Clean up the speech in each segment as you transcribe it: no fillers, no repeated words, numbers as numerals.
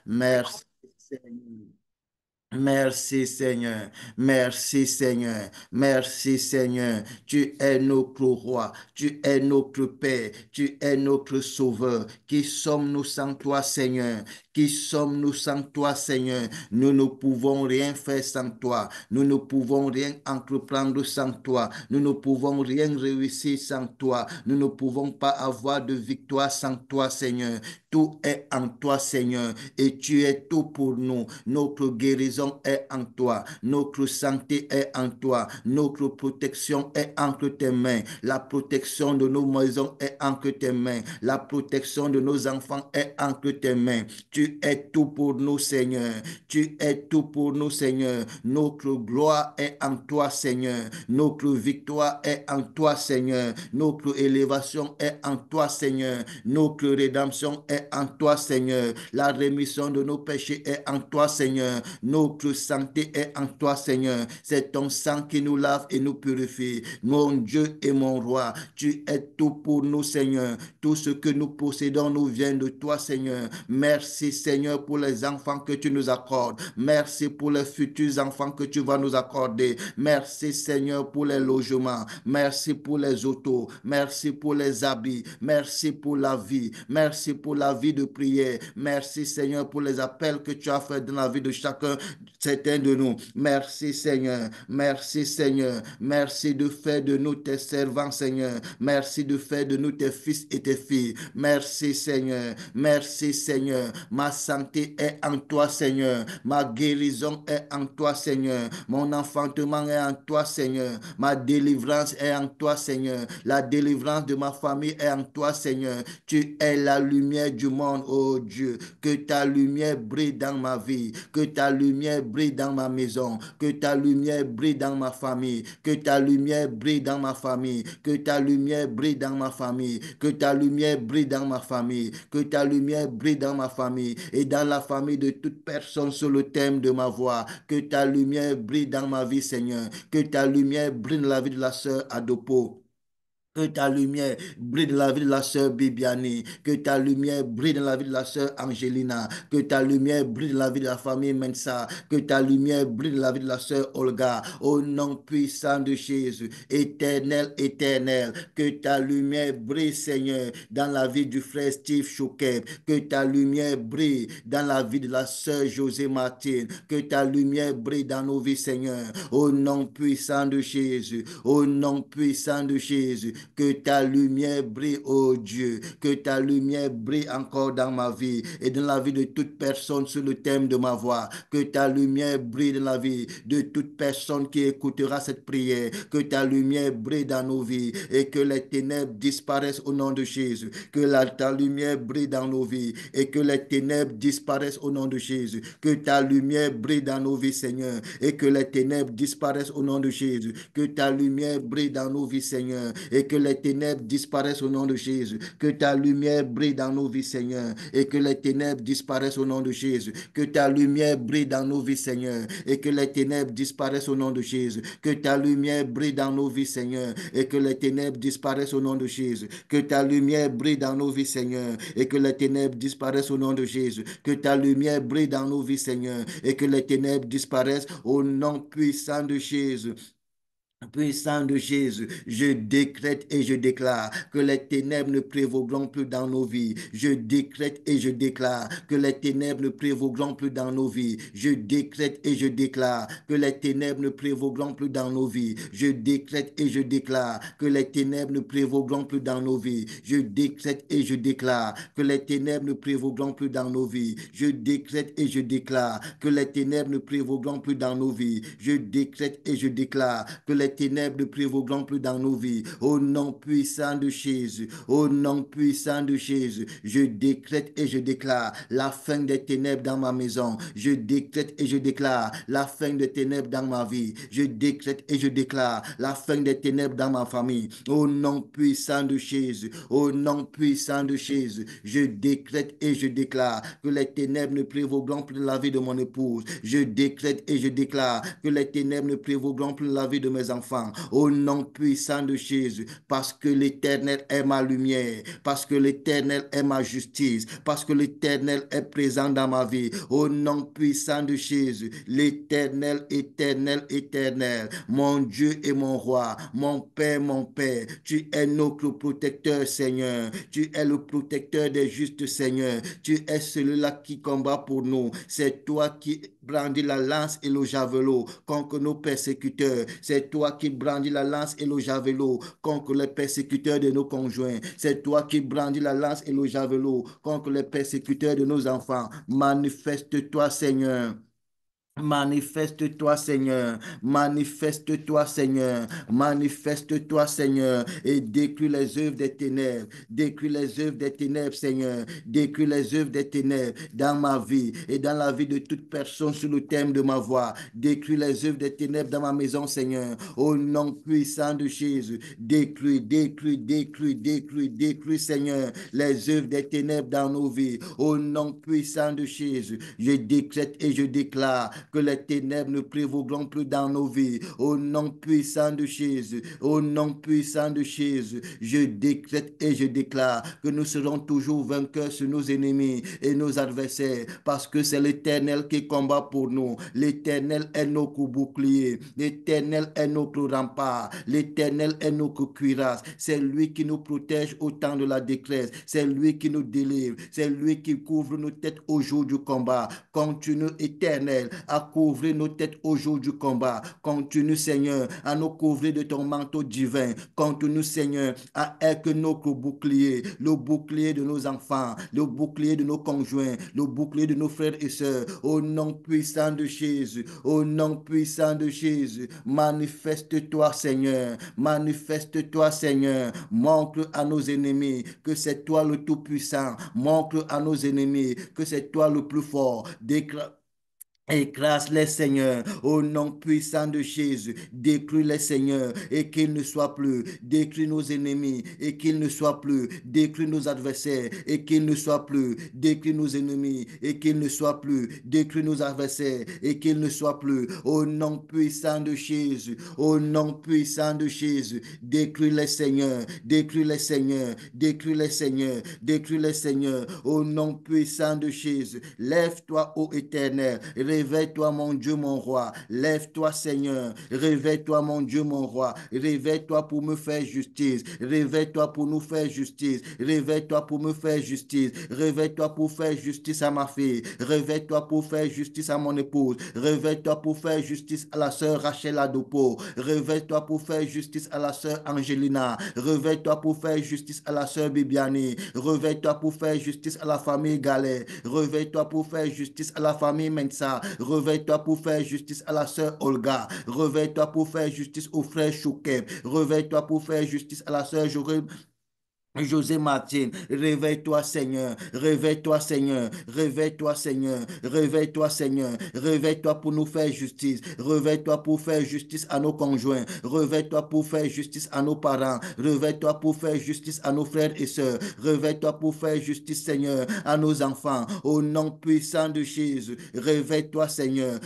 Merci, Seigneur. Merci Seigneur, merci Seigneur, merci Seigneur. Tu es notre roi, tu es notre Père, tu es notre Sauveur. Qui sommes-nous sans toi Seigneur? Qui sommes-nous sans toi Seigneur? Nous ne pouvons rien faire sans toi. Nous ne pouvons rien entreprendre sans toi. Nous ne pouvons rien réussir sans toi. Nous ne pouvons pas avoir de victoire sans toi Seigneur. Tout est en toi Seigneur et tu es tout pour nous. Notre guérison est en toi. Notre santé est en toi. Notre protection est entre tes mains. La protection de nos maisons est entre tes mains. La protection de nos enfants est entre tes mains. Tu es tout pour nous, Seigneur. Tu es tout pour nous, Seigneur. Notre gloire est en toi, Seigneur. Notre victoire est en toi, Seigneur. Notre élévation est en toi, Seigneur. Notre rédemption est en toi, Seigneur. La rémission de nos péchés est en toi, Seigneur. Notre santé est en toi, Seigneur. C'est ton sang qui nous lave et nous purifie. Mon Dieu et mon roi, tu es tout pour nous, Seigneur. Tout ce que nous possédons nous vient de toi, Seigneur. Merci, Seigneur, pour les enfants que tu nous accordes. Merci pour les futurs enfants que tu vas nous accorder. Merci, Seigneur, pour les logements. Merci pour les autos. Merci pour les habits. Merci pour la vie. Merci pour la vie de prière. Merci, Seigneur, pour les appels que tu as fait dans la vie de chacun, certains de nous. Merci, Seigneur. Merci, Seigneur. Merci de faire de nous tes servants, Seigneur. Merci de faire de nous tes fils et tes filles. Merci, Seigneur. Merci, Seigneur. Ma santé est en toi, Seigneur. Ma guérison est en toi, Seigneur. Mon enfantement est en toi, Seigneur. Ma délivrance est en toi, Seigneur. La délivrance de ma famille est en toi, Seigneur. Tu es la lumière du monde, oh Dieu. Que ta lumière brille dans ma vie. Que ta lumière brille dans ma maison. Que ta lumière brille dans ma famille. Que ta lumière brille dans ma famille. Que ta lumière brille dans ma famille. Que ta lumière brille dans ma famille. Que ta lumière brille dans ma famille et dans la famille de toute personne sur le thème de ma voix. Que ta lumière brille dans ma vie, Seigneur. Que ta lumière brille dans la vie de la sœur Adopo. Que ta lumière brille dans la vie de la sœur Bibiani. Que ta lumière brille dans la vie de la sœur Angelina. Que ta lumière brille dans la vie de la famille Mensa. Que ta lumière brille dans la vie de la sœur Olga. Au nom puissant de Jésus. Éternel, éternel. Que ta lumière brille, Seigneur, dans la vie du frère Steve Chouquet. Que ta lumière brille dans la vie de la sœur José Martine. Que ta lumière brille dans nos vies, Seigneur. Au nom puissant de Jésus. Au nom puissant de Jésus. Que ta lumière brille, oh Dieu. Que ta lumière brille encore dans ma vie et dans la vie de toute personne sur le thème de ma voix. Que ta lumière brille dans la vie de toute personne qui écoutera cette prière. Que ta lumière brille dans nos vies et que les ténèbres disparaissent au nom de Jésus. Que ta lumière brille dans nos vies et que les ténèbres disparaissent au nom de Jésus. Que ta lumière brille dans nos vies, Seigneur, et que les ténèbres disparaissent au nom de Jésus. Que ta lumière brille dans nos vies, Seigneur, et que les ténèbres disparaissent au nom de Jésus. Que ta lumière brille dans nos vies, Seigneur, et que les ténèbres disparaissent au nom de Jésus. Que ta lumière brille dans nos vies, Seigneur, et que les ténèbres disparaissent au nom de Jésus. Que ta lumière brille dans nos vies, Seigneur, et que les ténèbres disparaissent au nom de Jésus. Que ta lumière brille dans nos vies, Seigneur, et que les ténèbres disparaissent au nom de Jésus. Que ta lumière brille dans nos vies, Seigneur, et que les ténèbres disparaissent au nom puissant de Jésus. Puissant de Jésus, je décrète et je déclare que les ténèbres ne prévaudront plus dans nos vies. Je décrète et je déclare que les ténèbres ne prévaudront plus dans nos vies. Je décrète et je déclare que les ténèbres ne prévaudront plus dans nos vies. Je décrète et je déclare que les ténèbres ne prévaudront plus dans nos vies. Je décrète et je déclare que les ténèbres ne prévaudront plus dans nos vies. Je décrète et je déclare que les ténèbres ne prévaudront plus dans nos vies. Je décrète et je déclare que les ténèbres ne prévaudront plus dans nos vies. Au nom puissant de Jésus, au nom puissant de Jésus, je décrète et je déclare la fin des ténèbres dans ma maison. Je décrète et je déclare la fin des ténèbres dans ma vie. Je décrète et je déclare la fin des ténèbres dans ma famille. Au nom puissant de Jésus, au nom puissant de Jésus, je décrète et je déclare que les ténèbres ne prévaudront plus dans la vie de mon épouse. Je décrète et je déclare que les ténèbres ne prévaudront plus dans la vie de mes enfants. enfants. Au nom puissant de Jésus, parce que l'Éternel est ma lumière, parce que l'Éternel est ma justice, parce que l'Éternel est présent dans ma vie. Au nom puissant de Jésus, l'Éternel, éternel, éternel, mon Dieu et mon roi, mon Père, tu es notre protecteur, Seigneur. Tu es le protecteur des justes, Seigneur. Tu es celui-là qui combat pour nous. C'est toi qui brandis la lance et le javelot contre nos persécuteurs. C'est toi qui brandis la lance et le javelot contre les persécuteurs de nos conjoints. C'est toi qui brandis la lance et le javelot contre les persécuteurs de nos enfants. Manifeste-toi, Seigneur. Manifeste-toi, Seigneur. Manifeste-toi, Seigneur. Manifeste-toi, Seigneur. Et décris les œuvres des ténèbres. Décris les œuvres des ténèbres, Seigneur. Décris les œuvres des ténèbres dans ma vie et dans la vie de toute personne sur le thème de ma voix. Décris les œuvres des ténèbres dans ma maison, Seigneur. Au nom puissant de Jésus. Décris, Seigneur, les œuvres des ténèbres dans nos vies. Au nom puissant de Jésus. Je décrète et je déclare que les ténèbres ne prévaudront plus dans nos vies. Au nom puissant de Jésus, au nom puissant de Jésus, je décrète et je déclare que nous serons toujours vainqueurs sur nos ennemis et nos adversaires, parce que c'est l'Éternel qui combat pour nous. L'Éternel est notre bouclier, l'Éternel est notre rempart, l'Éternel est notre cuirasse. C'est lui qui nous protège au temps de la détresse, c'est lui qui nous délivre, c'est lui qui couvre nos têtes au jour du combat. Continue, Éternel, à couvrir nos têtes au jour du combat. Continue, Seigneur, à nous couvrir de ton manteau divin. Continue, Seigneur, à être notre bouclier, le bouclier de nos enfants, le bouclier de nos conjoints, le bouclier de nos frères et sœurs. Au nom puissant de Jésus, au nom puissant de Jésus, manifeste-toi, Seigneur. Manifeste-toi, Seigneur. Montre à nos ennemis que c'est toi le Tout-Puissant. Montre à nos ennemis que c'est toi le plus fort. Déclare écrase-les, Seigneur, au nom puissant de Jésus. Détruis-les, Seigneur, et qu'ils ne soient plus. Détruis nos ennemis, et qu'ils ne soient plus. Détruis nos adversaires, et qu'ils ne soient plus. Détruis nos ennemis, et qu'ils ne soient plus. Détruis nos adversaires, et qu'ils ne soient plus. Au nom puissant de Jésus, au nom puissant de Jésus. Détruis-les, Seigneur. Détruis-les, Seigneur. Détruis-les, Seigneur. Détruis-les, Seigneur. Au nom puissant de Jésus. Lève-toi, ô Éternel. Réveille-toi, mon Dieu, mon roi. Lève-toi, Seigneur. Réveille-toi, mon Dieu, mon roi. Réveille-toi pour me faire justice. Réveille-toi pour nous faire justice. Réveille-toi pour me faire justice. Réveille-toi pour faire justice à ma fille. Réveille-toi pour faire justice à mon épouse. Réveille-toi pour faire justice à la sœur Rachel Adopo. Réveille-toi pour faire justice à la sœur Angelina. Réveille-toi pour faire justice à la sœur Bibiani. Réveille-toi pour faire justice à la famille Galet. Réveille-toi pour faire justice à la famille Mensa. Réveille-toi pour faire justice à la sœur Olga. Réveille-toi pour faire justice au frère Chouquet. Réveille-toi pour faire justice à la sœur José Martin, réveille-toi Seigneur, réveille-toi Seigneur, réveille-toi Seigneur, réveille-toi Seigneur, réveille-toi pour nous faire justice, réveille-toi pour faire justice à nos conjoints, réveille-toi pour faire justice à nos parents, réveille-toi pour faire justice à nos frères et sœurs, réveille-toi pour faire justice Seigneur à nos enfants, au nom puissant de Jésus, réveille-toi Seigneur,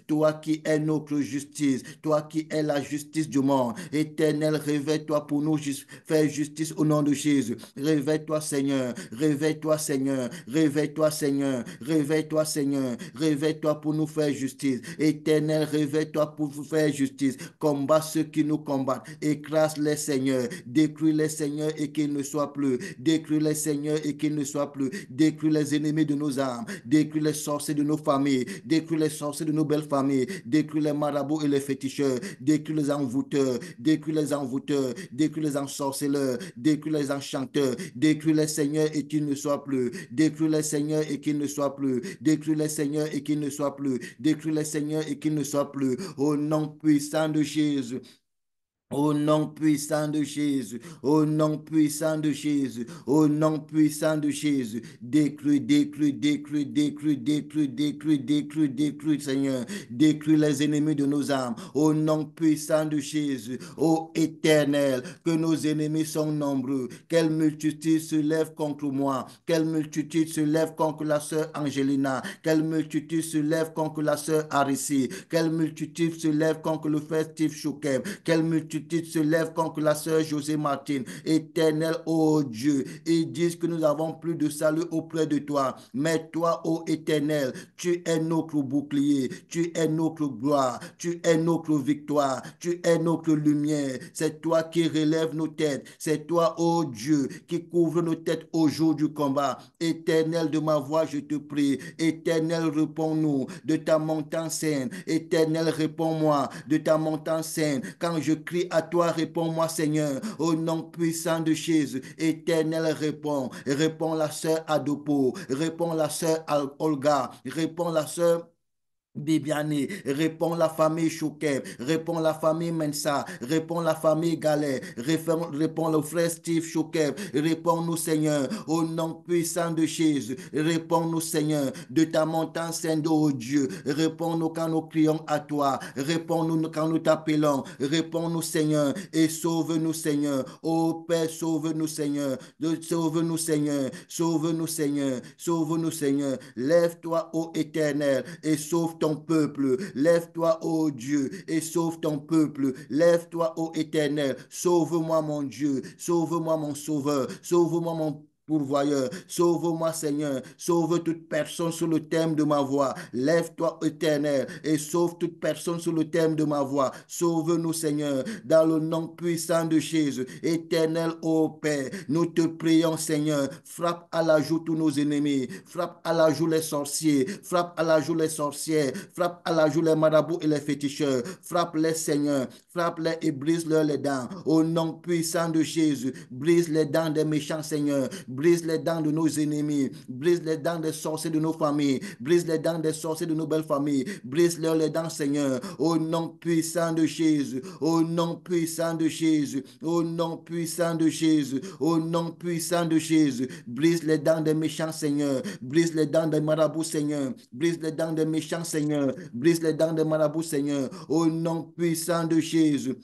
toi qui es notre justice, toi qui es la justice du monde, éternel, réveille-toi pour nous faire justice au nom de Jésus. Réveille-toi, Seigneur. Réveille-toi, Seigneur. Réveille-toi, Seigneur. Réveille-toi, Seigneur. Réveille-toi pour nous faire justice. Éternel, réveille-toi pour nous faire justice. Combat ceux qui nous combattent. Écrase-les, Seigneur. Détruis-les, Seigneur, et qu'ils ne soient plus. Détruis-les, Seigneur, et qu'ils ne soient plus. Détruis les ennemis de nos âmes. Détruis les sorciers de nos familles. Détruis les sorciers de nos belles familles. Détruis les marabouts et les féticheurs. Détruis les envoûteurs. Détruis les envoûteurs. Détruis les ensorceleurs. Détruis les enchanteurs. Détruis les seigneurs et qu'ils ne soient plus. Détruis les seigneurs et qu'ils ne soient plus. Détruis les seigneurs et qu'ils ne soient plus. Détruis les seigneurs et qu'ils ne soient plus. Au nom puissant de Jésus. Au nom puissant de Jésus, au nom puissant de Jésus, au nom puissant de Jésus, décrue, décrue, décrue, décrue, décrue, décrue, décrue, décrue, Seigneur, décrue les ennemis de nos âmes, au nom puissant de Jésus, ô Éternel, que nos ennemis sont nombreux, quelle multitude se lève contre moi, quelle multitude se lève contre la sœur Angelina, quelle multitude se lève contre la sœur Arissi, quelle multitude se lève contre le frère Steve Choukem, quelle multitude se lève contre la sœur José Martine. Éternel, ô Dieu, ils disent que nous avons plus de salut auprès de toi. Mais toi, ô Éternel, tu es notre bouclier, tu es notre gloire, tu es notre victoire, tu es notre lumière. C'est toi qui relèves nos têtes. C'est toi, ô Dieu, qui couvre nos têtes au jour du combat. Éternel de ma voix, je te prie. Éternel, réponds-nous de ta montagne sainte. Éternel, réponds-moi de ta montagne sainte. Quand je crie à toi, réponds-moi, Seigneur. Au nom puissant de Jésus, Éternel, réponds. Réponds la sœur Adopo. Réponds la sœur Olga. Réponds la sœur Bibiani, répond la famille Chouquet, répond la famille Mensa, répond la famille Galet, répond le frère Steve Chouquet, réponds-nous Seigneur, au nom puissant de Jésus, réponds-nous Seigneur, de ta montagne sainte, ô Dieu, réponds-nous quand nous crions à toi, réponds-nous quand nous t'appelons, réponds-nous Seigneur, et sauve-nous Seigneur, ô Père, sauve-nous Seigneur, sauve-nous Seigneur, sauve-nous Seigneur, sauve-nous Seigneur, lève-toi ô Éternel, et sauve ton peuple. Lève-toi, ô Dieu, et sauve ton peuple. Lève-toi, ô Éternel. Sauve-moi, mon Dieu. Sauve-moi, mon Sauveur. Sauve-moi, mon pourvoyeur. Sauve-moi, Seigneur. Sauve toute personne sous le thème de ma voix. Lève-toi, Éternel, et sauve toute personne sous le thème de ma voix. Sauve-nous, Seigneur, dans le nom puissant de Jésus. Éternel, ô Père, nous te prions, Seigneur. Frappe à la joue tous nos ennemis. Frappe à la joue les sorciers. Frappe à la joue les sorcières. Frappe à la joue les marabouts et les féticheurs. Frappe les, Seigneur. Frappe-les et brise-leur les dents. Au nom puissant de Jésus, brise les dents des méchants, Seigneur. Brise les dents de nos ennemis. Brise les dents des sorciers de nos familles. Brise les dents des sorciers de nos belles familles. Brise-leur les dents, Seigneur. Au nom puissant de Jésus. Au nom puissant de Jésus. Au nom puissant de Jésus. Au nom puissant de Jésus. Brise les dents des méchants, Seigneur. Brise les dents des marabouts, Seigneur. Brise les dents des méchants, Seigneur. Brise les dents des marabouts, Seigneur. Au nom puissant de Jésus.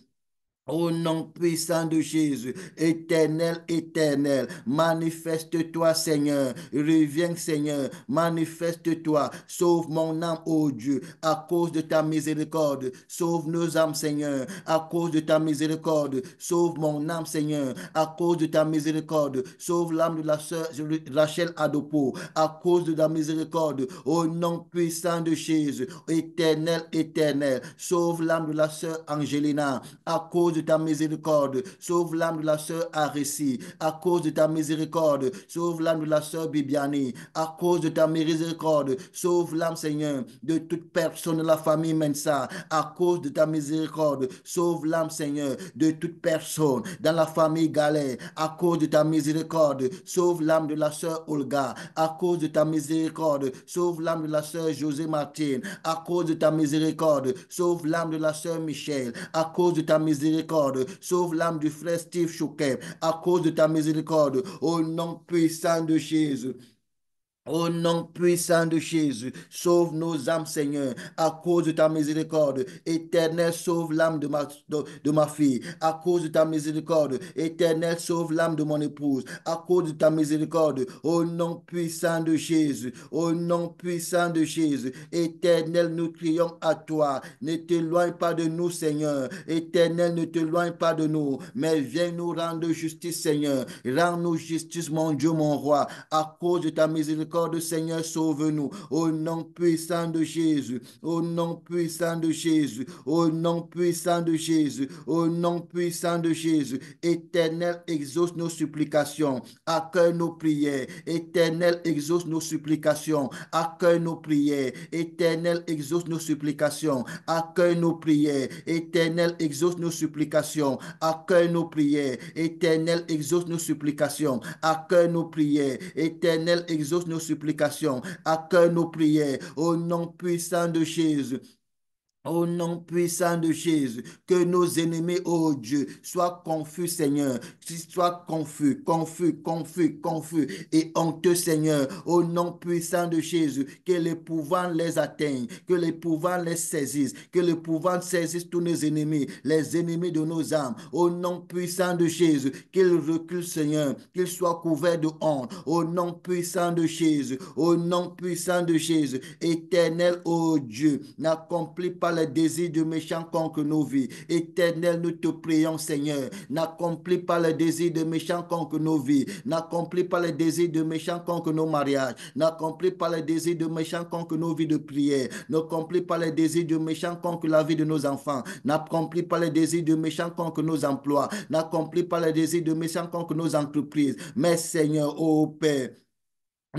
Au nom puissant de Jésus, éternel, éternel, manifeste-toi, Seigneur. Reviens, Seigneur, manifeste-toi. Sauve mon âme, ô Dieu, à cause de ta miséricorde. Sauve nos âmes, Seigneur, à cause de ta miséricorde. Sauve mon âme, Seigneur, à cause de ta miséricorde. Sauve l'âme de la sœur Rachel Adopo, à cause de ta miséricorde. Au nom puissant de Jésus, éternel, éternel, sauve l'âme de la sœur Angelina, à cause de ta miséricorde. Sauve l'âme de la sœur Arissi, à cause de ta miséricorde. Sauve l'âme de la sœur Bibiani, à cause de ta miséricorde. Sauve l'âme, Seigneur, de toute personne de la famille Mensa, à cause de ta miséricorde. Sauve l'âme, Seigneur, de toute personne dans la famille Galet, à cause de ta miséricorde. Sauve l'âme de la sœur Olga, à cause de ta miséricorde. Sauve l'âme de la sœur José Martine, à cause de ta miséricorde. Sauve l'âme de la sœur Michel, à cause de ta miséricorde. Sauve l'âme du frère Steve Chouquet, à cause de ta miséricorde. Au nom puissant de Jésus. Au nom puissant de Jésus, sauve nos âmes, Seigneur, à cause de ta miséricorde. Éternel, sauve l'âme de ma fille, à cause de ta miséricorde. Éternel, sauve l'âme de mon épouse, à cause de ta miséricorde. Au nom puissant de Jésus, au nom puissant de Jésus. Éternel, nous crions à toi. Ne t'éloigne pas de nous, Seigneur. Éternel, ne t'éloigne pas de nous, mais viens nous rendre justice, Seigneur. Rends-nous justice, mon Dieu, mon roi, à cause de ta miséricorde, Seigneur, sauve-nous. Au nom puissant de Jésus, au nom puissant de Jésus, au nom puissant de Jésus, au nom puissant de Jésus. Éternel, exauce nos supplications, accueille nos prières. Éternel, exauce nos supplications, accueille nos prières. Éternel, exauce nos supplications, accueille nos prières. Éternel, exauce nos supplications, accueille nos prières. Éternel, exauce nos supplications, accueille nos prières. Éternel, exauce nos supplications, accueille nos prières. Au nom puissant de Jésus. Au nom puissant de Jésus, que nos ennemis, oh Dieu, soient confus, Seigneur, qu'ils soient confus, confus, confus, confus et honteux, Seigneur. Au nom puissant de Jésus, que l'épouvante les atteigne, que l'épouvante les saisisse, que l'épouvante saisisse tous nos ennemis, les ennemis de nos âmes. Au nom puissant de Jésus, qu'ils reculent, Seigneur, qu'ils soient couverts de honte. Au nom puissant de Jésus, au nom puissant de Jésus, éternel, oh Dieu, n'accomplis pas les désirs de méchants contre nos vies. Éternel, nous te prions, Seigneur, n'accomplis pas les désirs de méchants contre nos vies. N'accomplis pas les désirs de méchants contre nos mariages. N'accomplis pas les désirs de méchants contre nos vies de prière. N'accomplis pas les désirs de méchants contre la vie de nos enfants. N'accomplis pas les désirs de méchants contre nos emplois. N'accomplis pas les désirs de méchants contre nos entreprises. Mais Seigneur, ô Père,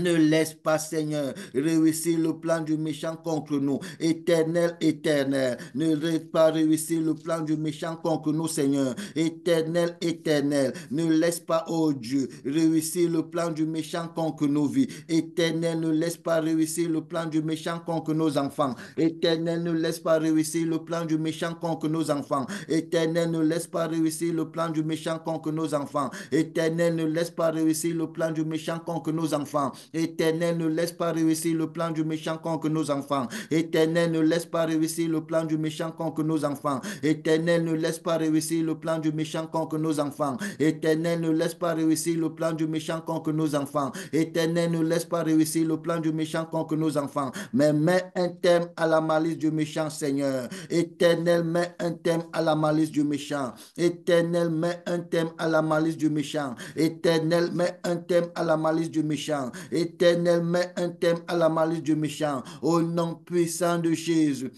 ne laisse pas, Seigneur, réussir le plan du méchant contre nous. Éternel, éternel. Ne laisse pas réussir le plan du méchant contre nous, Seigneur. Éternel, éternel. Ne laisse pas, oh Dieu, réussir le plan du méchant contre nos vies. Éternel, ne laisse pas réussir le plan du méchant contre nos enfants. Éternel, ne laisse pas réussir le plan du méchant contre nos enfants. Éternel, ne laisse pas réussir le plan du méchant contre nos enfants. Éternel, ne laisse pas réussir le plan du méchant contre nos enfants. Éternel, ne laisse pas réussir le plan du méchant contre nos enfants. Éternel, ne laisse pas réussir le plan du méchant contre nos enfants. Éternel, ne laisse pas réussir le plan du méchant contre nos enfants. Éternel, ne laisse pas réussir le plan du méchant contre nos enfants. Éternel, ne laisse pas réussir le plan du méchant contre nos enfants. Mais mets un terme à la malice du méchant, Seigneur. Éternel, mets un terme à la malice du méchant. Éternel, mets un terme à la malice du méchant. Éternel, mets un terme à la malice du méchant. Éternel, mets un terme à la malice du méchant. Au nom puissant de Jésus.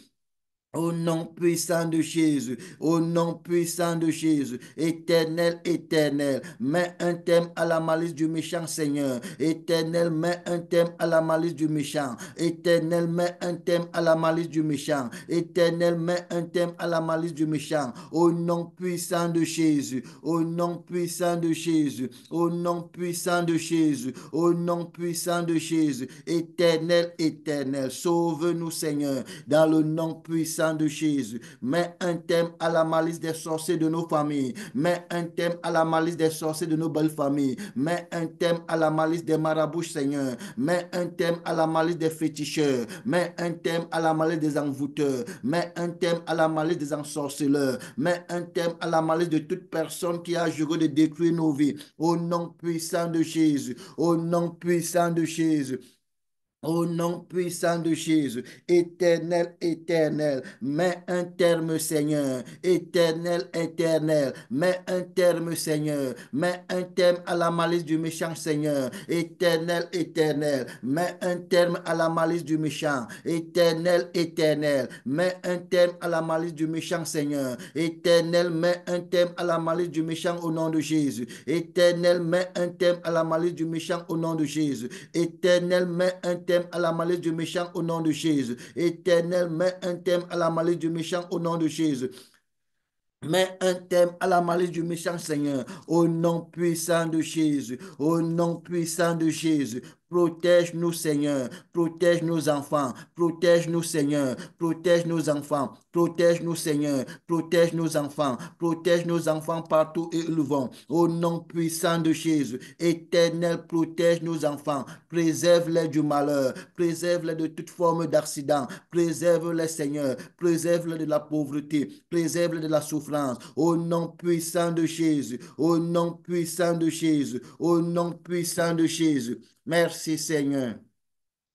Au nom puissant de Jésus, au nom puissant de Jésus, éternel, éternel, mets un terme à la malice du méchant, Seigneur. Éternel, mets un terme à la malice du méchant. Éternel, mets un terme à la malice du méchant. Éternel, mets un terme à la malice du méchant. Au nom puissant de Jésus, au nom puissant de Jésus, au nom puissant de Jésus, au nom puissant de Jésus, éternel, éternel, sauve-nous, Seigneur, dans le nom puissant de Jésus. Mets un terme à la malice des sorciers de nos familles. Mets un terme à la malice des sorciers de nos belles familles. Mets un terme à la malice des marabouts, Seigneur. Mets un terme à la malice des féticheurs. Mets un terme à la malice des envoûteurs. Mets un terme à la malice des ensorceleurs. Mets un terme à la malice de toute personne qui a juré de détruire nos vies. Au nom puissant de Jésus. Au nom puissant de Jésus. Au nom puissant de Jésus, éternel, éternel, mets un terme, Seigneur, éternel, éternel, mets un terme, Seigneur, mets un terme à la malice du méchant, Seigneur, éternel, éternel, mets un terme à la malice du méchant, éternel, éternel, mets un terme à la malice du méchant, Seigneur, éternel, mets un terme à la malice du méchant au nom de Jésus, éternel, mets un terme à la malice du méchant au nom de Jésus, éternel, mets un terme à la malice du méchant au nom de Jésus. Éternel, mets un terme à la malice du méchant au nom de Jésus. Mets un terme à la malice du méchant, Seigneur, au nom puissant de Jésus, au nom puissant de Jésus. Protège-nous, Seigneur. Protège nos enfants. Protège-nous, Seigneur. Protège nos enfants. Protège-nous, Seigneur. Protège nos enfants. Protège nos enfants partout et où ils vont. Au nom puissant de Jésus. Éternel, protège nos enfants. Préserve-les du malheur. Préserve-les de toute forme d'accident. Préserve-les, Seigneur. Préserve-les de la pauvreté. Préserve-les de la souffrance. Au nom puissant de Jésus. Au nom puissant de Jésus. Au nom puissant de Jésus. Merci Seigneur.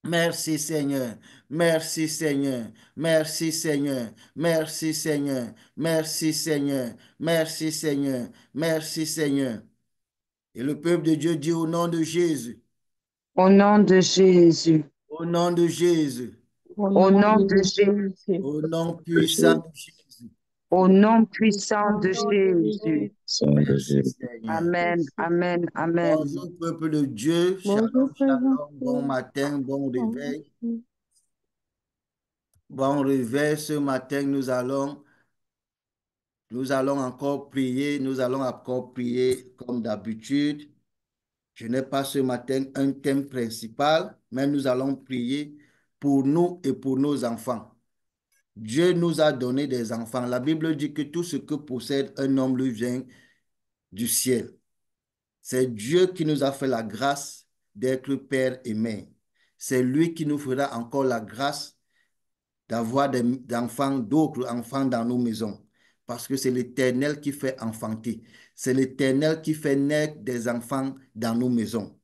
Merci Seigneur. Merci Seigneur. Merci Seigneur. Merci Seigneur. Merci Seigneur. Merci Seigneur. Merci Seigneur. Et le peuple de Dieu dit au nom de Jésus. Au nom de Jésus, Au nom de Jésus. Au au nom nom de de Jésus, Au nom puissant de Jésus. au nom puissant Au de nom de Jésus. Jésus. Merci Seigneur. Amen, Merci. amen, amen. Bonjour peuple de Dieu. Bonjour, Shalom, frères et shalom. Bon sœurs. matin, bon réveil. Bon réveil. Ce matin, nous allons encore prier. Nous allons encore prier comme d'habitude. Je n'ai pas ce matin un thème principal, mais nous allons prier pour nous et pour nos enfants. Dieu nous a donné des enfants. La Bible dit que tout ce que possède un homme lui vient du ciel. C'est Dieu qui nous a fait la grâce d'être père et mère. C'est lui qui nous fera encore la grâce d'avoir des enfants, d'autres enfants dans nos maisons. Parce que c'est l'Éternel qui fait enfanter. C'est l'Éternel qui fait naître des enfants dans nos maisons.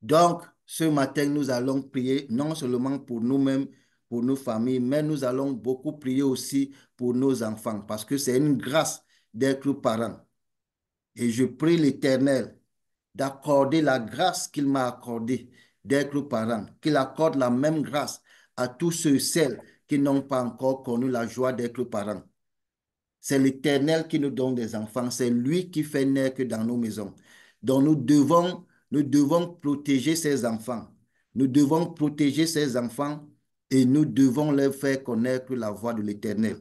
Donc, ce matin, nous allons prier non seulement pour nous-mêmes, pour nos familles, mais nous allons beaucoup prier aussi pour nos enfants parce que c'est une grâce d'être parent. Et je prie l'Éternel d'accorder la grâce qu'il m'a accordée d'être parent, qu'il accorde la même grâce à tous ceux et celles qui n'ont pas encore connu la joie d'être parents. C'est l'Éternel qui nous donne des enfants, c'est lui qui fait naître dans nos maisons. Donc nous devons protéger ces enfants. Nous devons protéger ces enfants et nous devons leur faire connaître la voie de l'Éternel.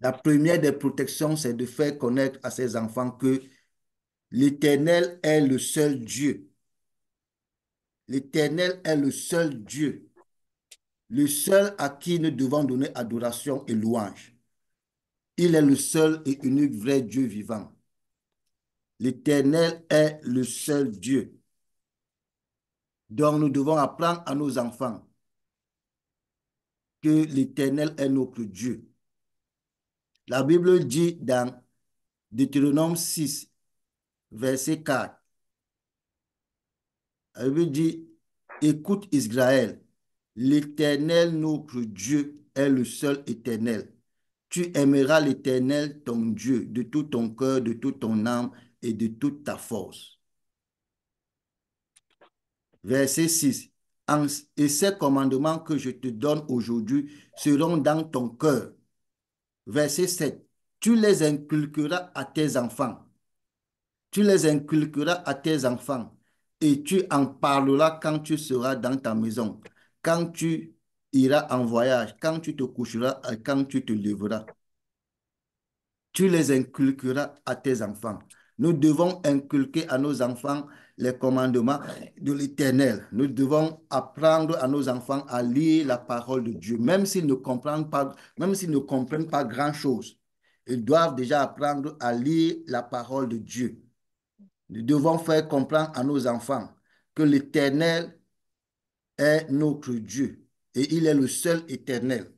La première des protections, c'est de faire connaître à ces enfants que l'Éternel est le seul Dieu. L'Éternel est le seul Dieu, le seul à qui nous devons donner adoration et louange. Il est le seul et unique vrai Dieu vivant. L'Éternel est le seul Dieu. Donc nous devons apprendre à nos enfants que l'Éternel est notre Dieu. La Bible dit dans Deutéronome 6, verset 4, la Bible dit, écoute Israël, l'Éternel notre Dieu est le seul éternel. Tu aimeras l'Éternel ton Dieu de tout ton cœur, de toute ton âme et de toute ta force. Verset 6. Et ces commandements que je te donne aujourd'hui seront dans ton cœur. Verset 7. Tu les inculqueras à tes enfants. Tu les inculqueras à tes enfants et tu en parleras quand tu seras dans ta maison, quand tu iras en voyage, quand tu te coucheras et quand tu te lèveras. Tu les inculqueras à tes enfants. Nous devons inculquer à nos enfants les commandements de l'Éternel. Nous devons apprendre à nos enfants à lire la parole de Dieu, même s'ils ne comprennent pas, même s'ils ne comprennent pas grand-chose. Ils doivent déjà apprendre à lire la parole de Dieu. Nous devons faire comprendre à nos enfants que l'Éternel est notre Dieu et il est le seul éternel.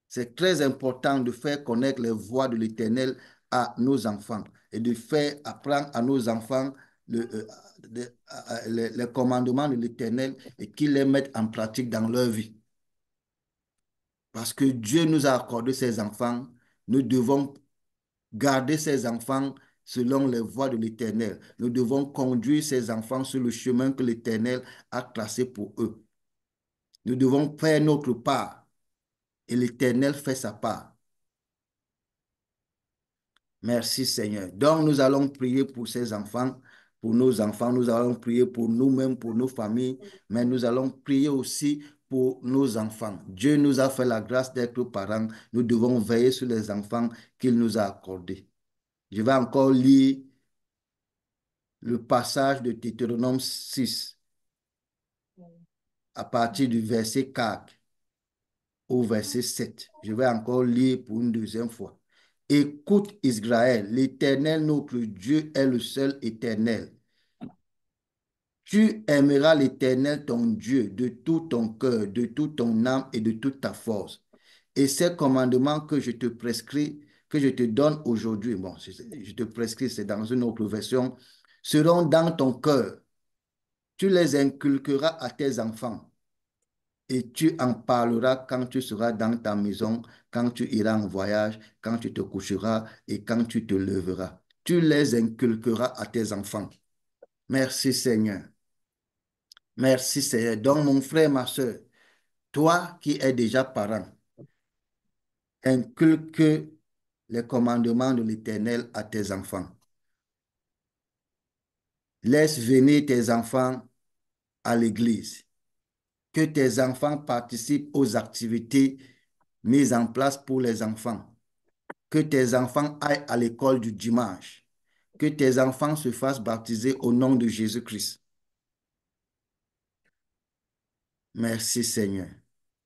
C'est très important de faire connaître les voies de l'Éternel à nos enfants et de faire apprendre à nos enfants les commandements de l'Éternel et qu'ils les mettent en pratique dans leur vie. Parce que Dieu nous a accordé ses enfants, nous devons garder ces enfants selon les voies de l'Éternel. Nous devons conduire ces enfants sur le chemin que l'Éternel a tracé pour eux. Nous devons faire notre part et l'Éternel fait sa part. Merci Seigneur. Donc nous allons prier pour ces enfants, pour nos enfants. Nous allons prier pour nous-mêmes, pour nos familles, mais nous allons prier aussi pour nos enfants. Dieu nous a fait la grâce d'être parents. Nous devons veiller sur les enfants qu'il nous a accordés. Je vais encore lire le passage de Deutéronome 6 à partir du verset 4 au verset 7. Je vais encore lire pour une deuxième fois. Écoute Israël, l'Éternel notre Dieu est le seul éternel. Tu aimeras l'Éternel ton Dieu de tout ton cœur, de toute ton âme et de toute ta force. Et ces commandements que je te prescris, que je te donne aujourd'hui, bon, je te prescris, c'est dans une autre version, seront dans ton cœur. Tu les inculqueras à tes enfants et tu en parleras quand tu seras dans ta maison, quand tu iras en voyage, quand tu te coucheras et quand tu te leveras. Tu les inculqueras à tes enfants. Merci Seigneur. Merci Seigneur. Donc mon frère, ma soeur, toi qui es déjà parent, inculque les commandements de l'Éternel à tes enfants. Laisse venir tes enfants à l'église. Que tes enfants participent aux activités mises en place pour les enfants. Que tes enfants aillent à l'école du dimanche. Que tes enfants se fassent baptiser au nom de Jésus-Christ. Merci Seigneur.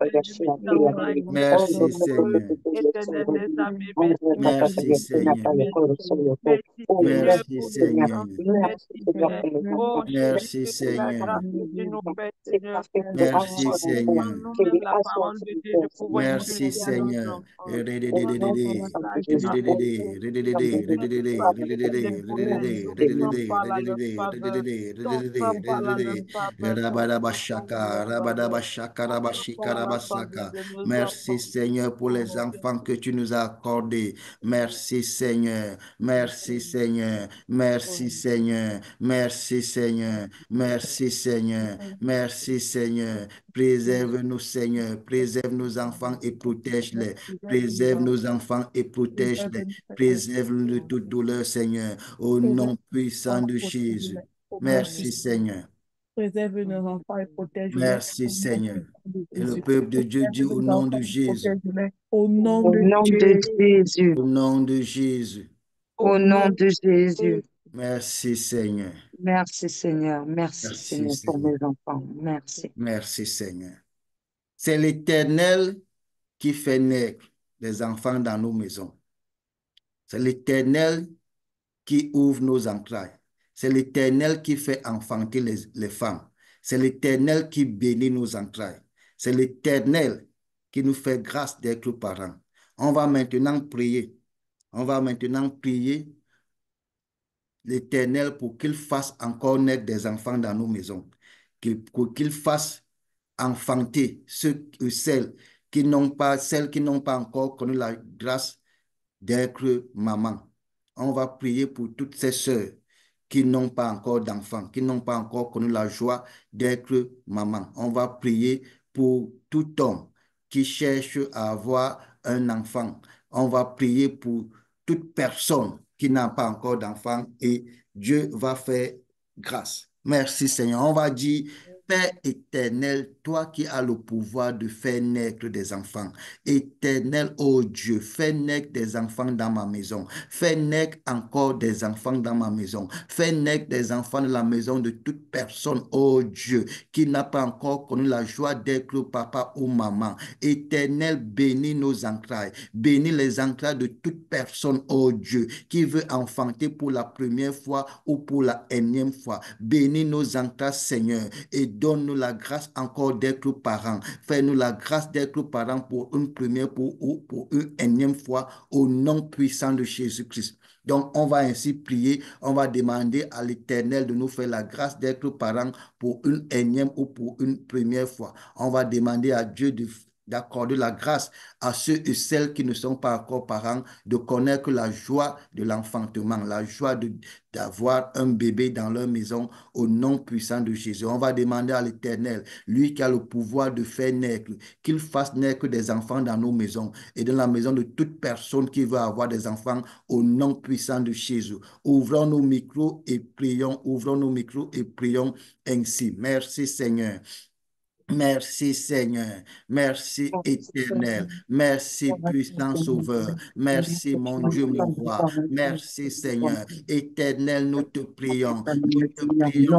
mes entrailles, Merci, Seigneur. Seigneur. Éternel des armées, merci, Merci, merci, merci, Seigneur. merci. Merci, Seigneur, Merci, pour Seigneur. délivrance. Merci, Père. Oh, Jésus, Merci, que c'est la Seigneur. grâce que tu nous fais, Seigneur. Merci, En Seigneur. nous-mêmes la parole de Dieu, de pouvoir Merci, inculquer à nos Seigneur. enfants. En nous, Ridididididi. la grâce Rididididi. Rididididi. Seigneur, Rididididi. par Rididididi. témoin, Rididididi. ton sang Rididididi. parle à notre Rididididi. faveur. Rididididi. Ton sang Rididididi. parle à Rididididi. notre faveur. Ton sang parle à Rabadabashaka. notre faveur. Rabadabashaka. Ton sang Rabashika. parle à la faveur Rabasaka. de nos Merci, enfants. Seigneur, pour Au les nom de enfants que tu nous as accordés. Merci, Seigneur. Merci, Seigneur. Merci, Seigneur. Merci, Seigneur. Merci, Seigneur. Merci, Seigneur. Préserve-nous, Seigneur. Préserve nos enfants et protège-les. Préserve nos enfants et protège-les. Préserve-nous de toute douleur, Seigneur. Au nom puissant de Jésus. Merci, Seigneur. Préserve nos enfants et protège-les. Merci, Au nom Seigneur. de Et le Jésus. peuple de Dieu dit Préserve au nos nom enfants de et Jésus. protège-les. Au nom Au de nom de Jésus. Jésus. Au nom de Jésus. Au nom de Jésus. Merci, Seigneur. Merci, Seigneur. Merci, Merci, Seigneur, pour Seigneur. mes enfants. Merci. Merci, Seigneur. C'est l'Éternel qui fait naître des enfants dans nos maisons. C'est l'Éternel qui ouvre nos entrailles. C'est l'Éternel qui fait enfanter les femmes. C'est l'Éternel qui bénit nos entrailles. C'est l'Éternel qui nous fait grâce d'être parents. On va maintenant prier. On va maintenant prier l'Éternel pour qu'il fasse encore naître des enfants dans nos maisons. Pour qu'il fasse enfanter ceux ou celles qui n'ont pas encore connu la grâce d'être maman. On va prier pour toutes ces sœurs qui n'ont pas encore d'enfants, qui n'ont pas encore connu la joie d'être maman. On va prier pour tout homme qui cherche à avoir un enfant. On va prier pour toute personne qui n'a pas encore d'enfant et Dieu va faire grâce. Merci Seigneur. On va dire, Père éternel, toi qui as le pouvoir de faire naître des enfants, éternel, oh Dieu, fais naître des enfants dans ma maison. Fais naître encore des enfants dans ma maison. Fais naître des enfants dans la maison de toute personne, oh Dieu, qui n'a pas encore connu la joie d'être papa ou maman. Éternel, bénis nos entrailles. Bénis les entrailles de toute personne, oh Dieu, qui veut enfanter pour la première fois ou pour la énième fois. Bénis nos entrailles, Seigneur, et donne-nous la grâce encore d'être parents. Fais-nous la grâce d'être parents pour une première ou pour une énième fois au nom puissant de Jésus-Christ. Donc, on va ainsi prier, on va demander à l'Éternel de nous faire la grâce d'être parents pour une énième ou pour une première fois. On va demander à Dieu d'accorder la grâce à ceux et celles qui ne sont pas encore parents, de connaître la joie de l'enfantement, la joie d'avoir un bébé dans leur maison au nom puissant de Jésus. On va demander à l'Éternel, lui qui a le pouvoir de faire naître, qu'il fasse naître des enfants dans nos maisons et dans la maison de toute personne qui veut avoir des enfants au nom puissant de Jésus. Ouvrons nos micros et prions, ouvrons nos micros et prions ainsi. Merci Seigneur. Merci Seigneur, merci éternel, merci puissant Sauveur, merci mon Dieu, mon roi, merci Seigneur, éternel, nous te prions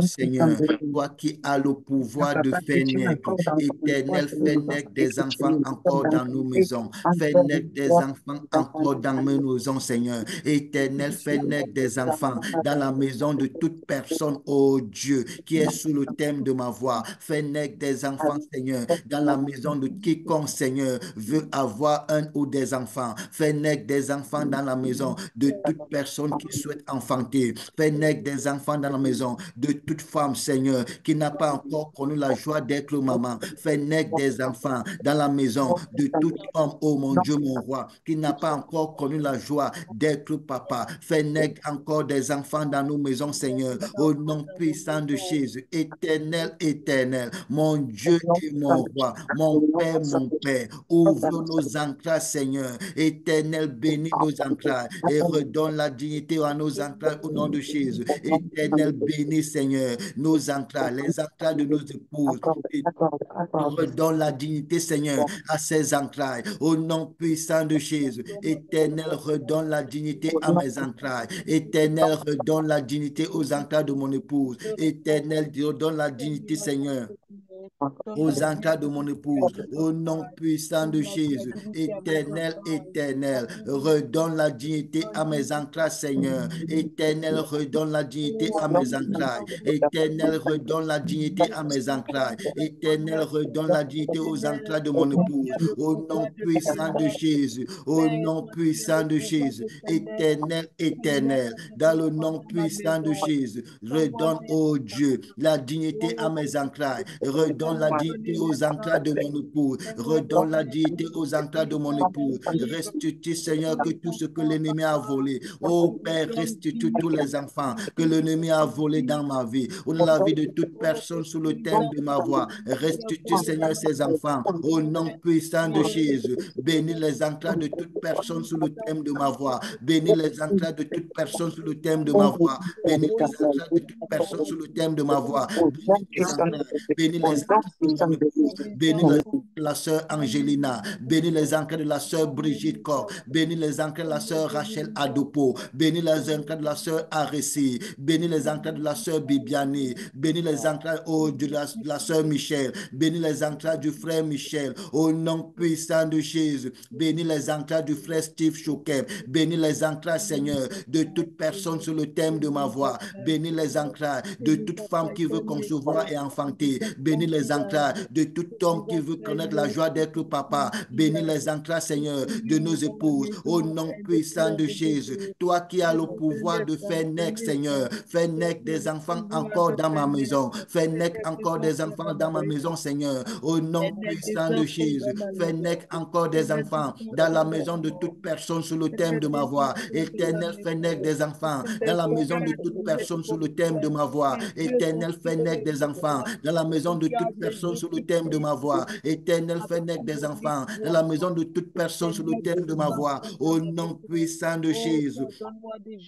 Seigneur, toi qui as le pouvoir de faire naître, éternel, fais naître des enfants encore dans nos maisons, fais naître des enfants encore dans nos maisons Seigneur, éternel, fais naître des enfants dans la maison de toute personne, oh Dieu, qui est sous le thème de ma voix, fais naître des enfants Seigneur, dans la maison de quiconque, Seigneur, veut avoir un ou des enfants. Fais naître des enfants dans la maison de toute personne qui souhaite enfanter. Fais naître des enfants dans la maison de toute femme, Seigneur, qui n'a pas encore connu la joie d'être maman. Fais naître des enfants dans la maison de tout homme, oh mon Dieu, mon roi, qui n'a pas encore connu la joie d'être papa. Fais naître encore des enfants dans nos maisons, Seigneur, au nom puissant de Jésus, éternel, éternel. Mon Dieu et mon roi, mon Père, ouvre nos entrailles, Seigneur. Éternel, bénis nos entrailles et redonne la dignité à nos entrailles au nom de Jésus. Éternel, bénis, Seigneur, nos entrailles, les entrailles de nos épouses. Redonne la dignité, Seigneur, à ces entrailles. Au nom puissant de Jésus. Éternel, redonne la dignité à mes entrailles. Éternel, redonne la dignité aux entrailles de mon épouse. Éternel, redonne la dignité, Seigneur, aux entrailles de mon épouse, au nom puissant de Jésus, éternel, éternel, redonne la dignité à mes entrailles, Seigneur, éternel, redonne la dignité à mes entrailles, éternel, redonne la dignité à mes entrailles, éternel, redonne la dignité aux entrailles de mon épouse, au nom puissant de Jésus, au nom puissant de Jésus, éternel, éternel, dans le nom puissant de Jésus, redonne, ô Dieu, la dignité à mes entrailles, redonne la dignité aux entrailles de mon épouse, redonne la dignité aux entrailles de mon épouse, restitue, Seigneur, que tout ce que l'ennemi a volé, ô Père, restitue tous les enfants que l'ennemi a volé dans ma vie, ou dans la vie de toute personne sous le thème de ma voix, restitue, Seigneur, ces enfants, au nom puissant de Jésus, bénis les entrailles de toute personne sous le thème de ma voix, bénis les entrailles de toute personne sous le thème de ma voix, bénis les entrailles de toute personne sous le thème de ma voix, bénis les entrailles, bénis les entrailles de mon épouse, bénis les la sœur Angelina, bénis les entrailles de la sœur Brigitte Corps, bénis les entrailles de la sœur Rachel Adopo, bénis les entrailles de la sœur Aressi, bénis les entrailles de la sœur Bibiani, bénis les entrailles de la sœur Michel, bénis les entrailles du frère Michel, au nom puissant de Jésus, bénis les entrailles du frère Steve Chouquet, bénis les entrailles, Seigneur, de toute personne sur le thème de ma voix, bénis les entrailles de toute femme qui veut concevoir et enfanter, bénis les entrailles de tout homme qui veut connaître la joie d'être papa, bénis les entrailles, Seigneur, de nos épouses, au nom puissant de Jésus, toi qui as le pouvoir de faire naître, Seigneur, fais naître des enfants encore dans ma maison, fais naître encore des enfants dans ma maison, Seigneur, au nom puissant de Jésus, fais naître encore des enfants dans la maison de toute personne sous le thème de ma voix, éternel, fais naître des enfants dans la maison de toute personne sous le thème de ma voix, éternel, fais naître des enfants dans la maison de toute personne sous le thème de ma voix, éternel, fais naître des enfants dans la maison de toute personne sous le thème de ma voix, au nom puissant de Jésus.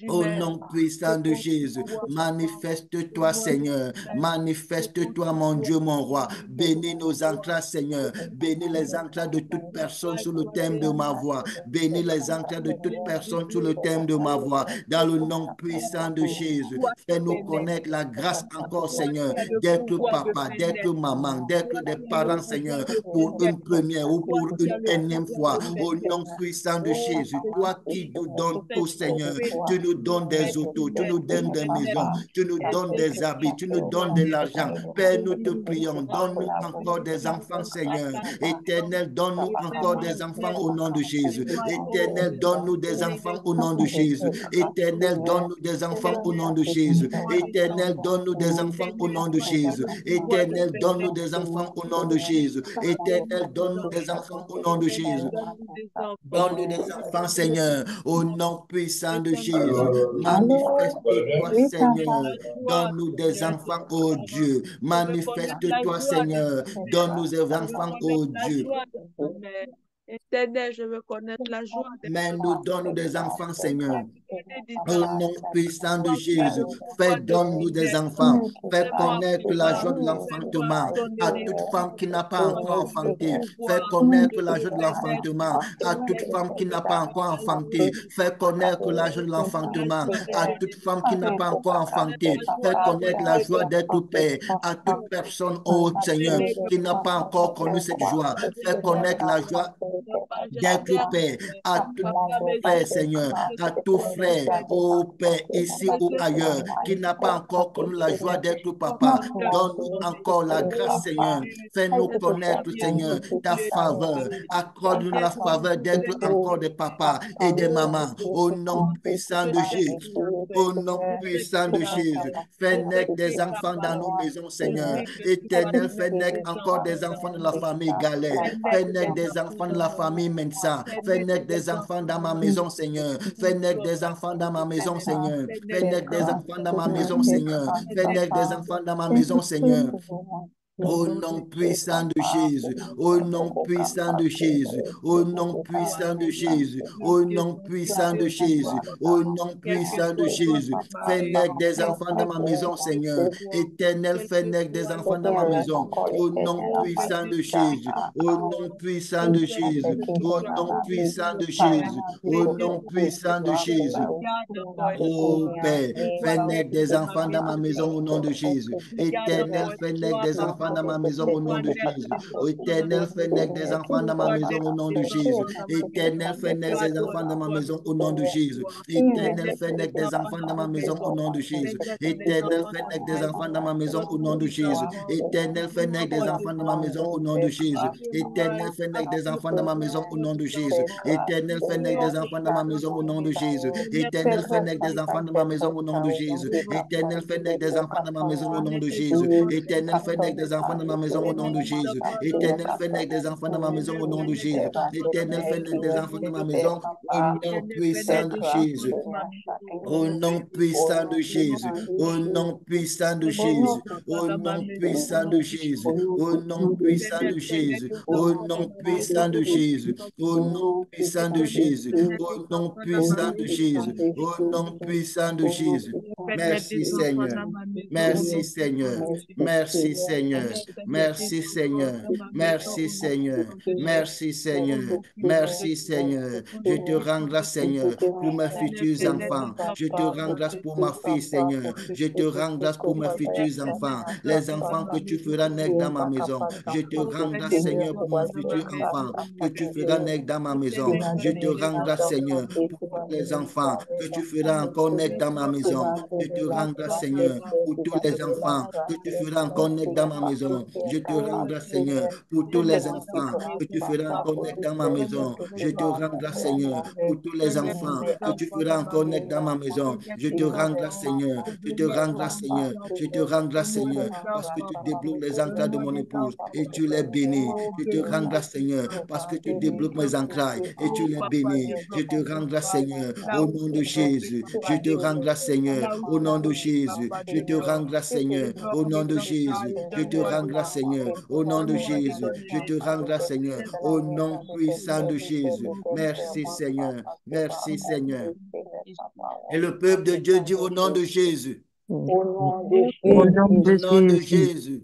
Au nom puissant de Jésus, manifeste-toi, Seigneur. Manifeste-toi, mon Dieu, mon roi. Bénis nos entrailles, Seigneur. Bénis les entrailles de toute personne sous le thème de ma voix. Bénis les entrailles de toute personne sous le thème de ma voix. Dans le nom puissant de Jésus, fais-nous connaître la grâce encore, Seigneur, d'être papa, d'être maman, d'être des parents, Seigneur, pour une première ou pour une énième fois. Au nom puissant de Jésus, toi qui nous donnes tout, Seigneur, tu nous donnes des autos, tu nous donnes des maisons, tu nous donnes des habits, tu nous donnes de l'argent. Père, nous te prions, donne-nous encore des enfants, Seigneur. Éternel, donne-nous encore des enfants au nom de Jésus. Éternel, donne-nous des enfants au nom de Jésus. Éternel, donne-nous des enfants au nom de Jésus. Éternel, donne-nous des enfants au nom de Jésus. Éternel, donne-nous des enfants au nom de Jésus. Éternel, donne-nous des enfants au nom de Jésus. Donne-nous des enfants, Seigneur, au nom puissant de Jésus. Manifeste-toi, Seigneur. Donne-nous des enfants, ô Dieu. Manifeste-toi, Seigneur. Donne-nous des enfants, ô Dieu. Éternel, je veux connaître la joie. Mais nous donne des enfants, Seigneur. Au nom puissant de Jésus, fais donne-nous des enfants. Fais connaître la joie de l'enfantement à toute femme qui n'a pas encore enfanté. Fais connaître la joie de l'enfantement à toute femme qui n'a pas encore enfanté. Fais connaître la joie de l'enfantement à toute femme qui n'a pas encore enfanté. Fais connaître la joie d'être père à toute personne, ô Seigneur, qui n'a pas encore connu cette joie. Fais connaître la joie d'être père à tout frère, Seigneur, à tout frère, ô Père, ici ou ailleurs, qui n'a pas encore connu la joie d'être papa. Donne-nous encore la grâce, Seigneur. Fais-nous connaître, Seigneur, ta faveur. Accorde-nous la faveur d'être encore des papas et des mamans. Au nom puissant de Jésus. Au nom puissant de Jésus. Fais naître des enfants dans nos maisons, Seigneur. Éternel, fais naître encore des enfants de la famille Galet. Fais naître des enfants de la famille Mensa. Fais naître des enfants dans ma maison, Seigneur. Fais naître des enfants dans ma maison, Seigneur. Fais naître des enfants dans ma maison, Seigneur. Fais naître des enfants dans ma maison, Seigneur. Au nom puissant de Jésus, au nom puissant de Jésus, au nom puissant de Jésus, au nom puissant de Jésus, au nom puissant de Jésus. Fais naître des enfants dans ma maison, Seigneur. Éternel, fais naître des enfants dans ma maison. Au nom puissant de Jésus, au nom puissant de Jésus, au nom puissant de Jésus, au nom puissant de Jésus. Oh Père, fais naître des enfants dans ma maison au nom de Jésus. Éternel, fais naître des enfants enfants dans ma maison au nom de Jésus. Éternel, fais naître des enfants dans ma maison au nom de Jésus. Éternel, fais naître des enfants dans ma maison au nom de Jésus. Éternel, fais naître des enfants dans ma maison au nom de Jésus. Éternel, fais naître des enfants dans ma maison au nom de Jésus. Éternel, fais naître des enfants dans ma maison au nom de Jésus. Éternel, fais naître des enfants dans ma maison au nom de Jésus. Éternel, fais naître des enfants dans ma maison au nom de Jésus. Éternel, fais naître des enfants dans ma maison au nom de Jésus. Éternel, fais naître des enfants dans ma maison au nom de Jésus. Éternel, fais naître des enfants dans ma maison au nom de Jésus. Éternel, fais naître des enfants dans ma maison au nom de Jésus. Éternel, fais naître des enfants dans ma maison au nom puissant de Jésus. Au nom puissant de Jésus, au nom puissant de Jésus, au nom puissant de Jésus, au nom puissant de Jésus, au nom puissant de Jésus, au nom puissant de Jésus, au nom puissant de Jésus, au nom puissant de Jésus. Merci Seigneur. Merci Seigneur. Merci Seigneur. Merci Seigneur. Merci Seigneur. Merci Seigneur. Merci Seigneur. Je te rends grâce Seigneur pour mes futurs enfants. Je te rends grâce pour ma fille Seigneur. Je te rends grâce pour mes futurs enfants. Les enfants que tu feras naître dans ma maison. Je te rends grâce Seigneur pour mon futur enfant que tu feras naître dans ma maison. Je te rends grâce Seigneur pour tous les enfants que tu feras encore naître dans ma maison. Je te rends grâce Seigneur pour tous les enfants que tu feras encore naître dans ma maison. Je te rends grâce Seigneur pour tous les enfants que tu feras encore naître dans ma maison. Je te rends grâce Seigneur pour tous les enfants que tu feras encore naître dans ma maison. Je te rends grâce Seigneur. Je te rends grâce Seigneur. Je te rends grâce Seigneur parce que tu débloques les entrailles de mon épouse et tu les bénis. Je te rends grâce Seigneur parce que tu débloques mes entrailles et tu les bénis. Je te rends grâce Seigneur au nom de Jésus. Je te rends grâce Seigneur au nom de Jésus. Je te rends grâce Seigneur au nom de Jésus. Je te rends grâce Seigneur au nom de Jésus. Je te rends grâce Seigneur au nom puissant de Jésus. Merci Seigneur. Merci Seigneur. Et le peuple de Dieu dit au nom de Jésus. Au nom de Au nom de Jésus. Jésus.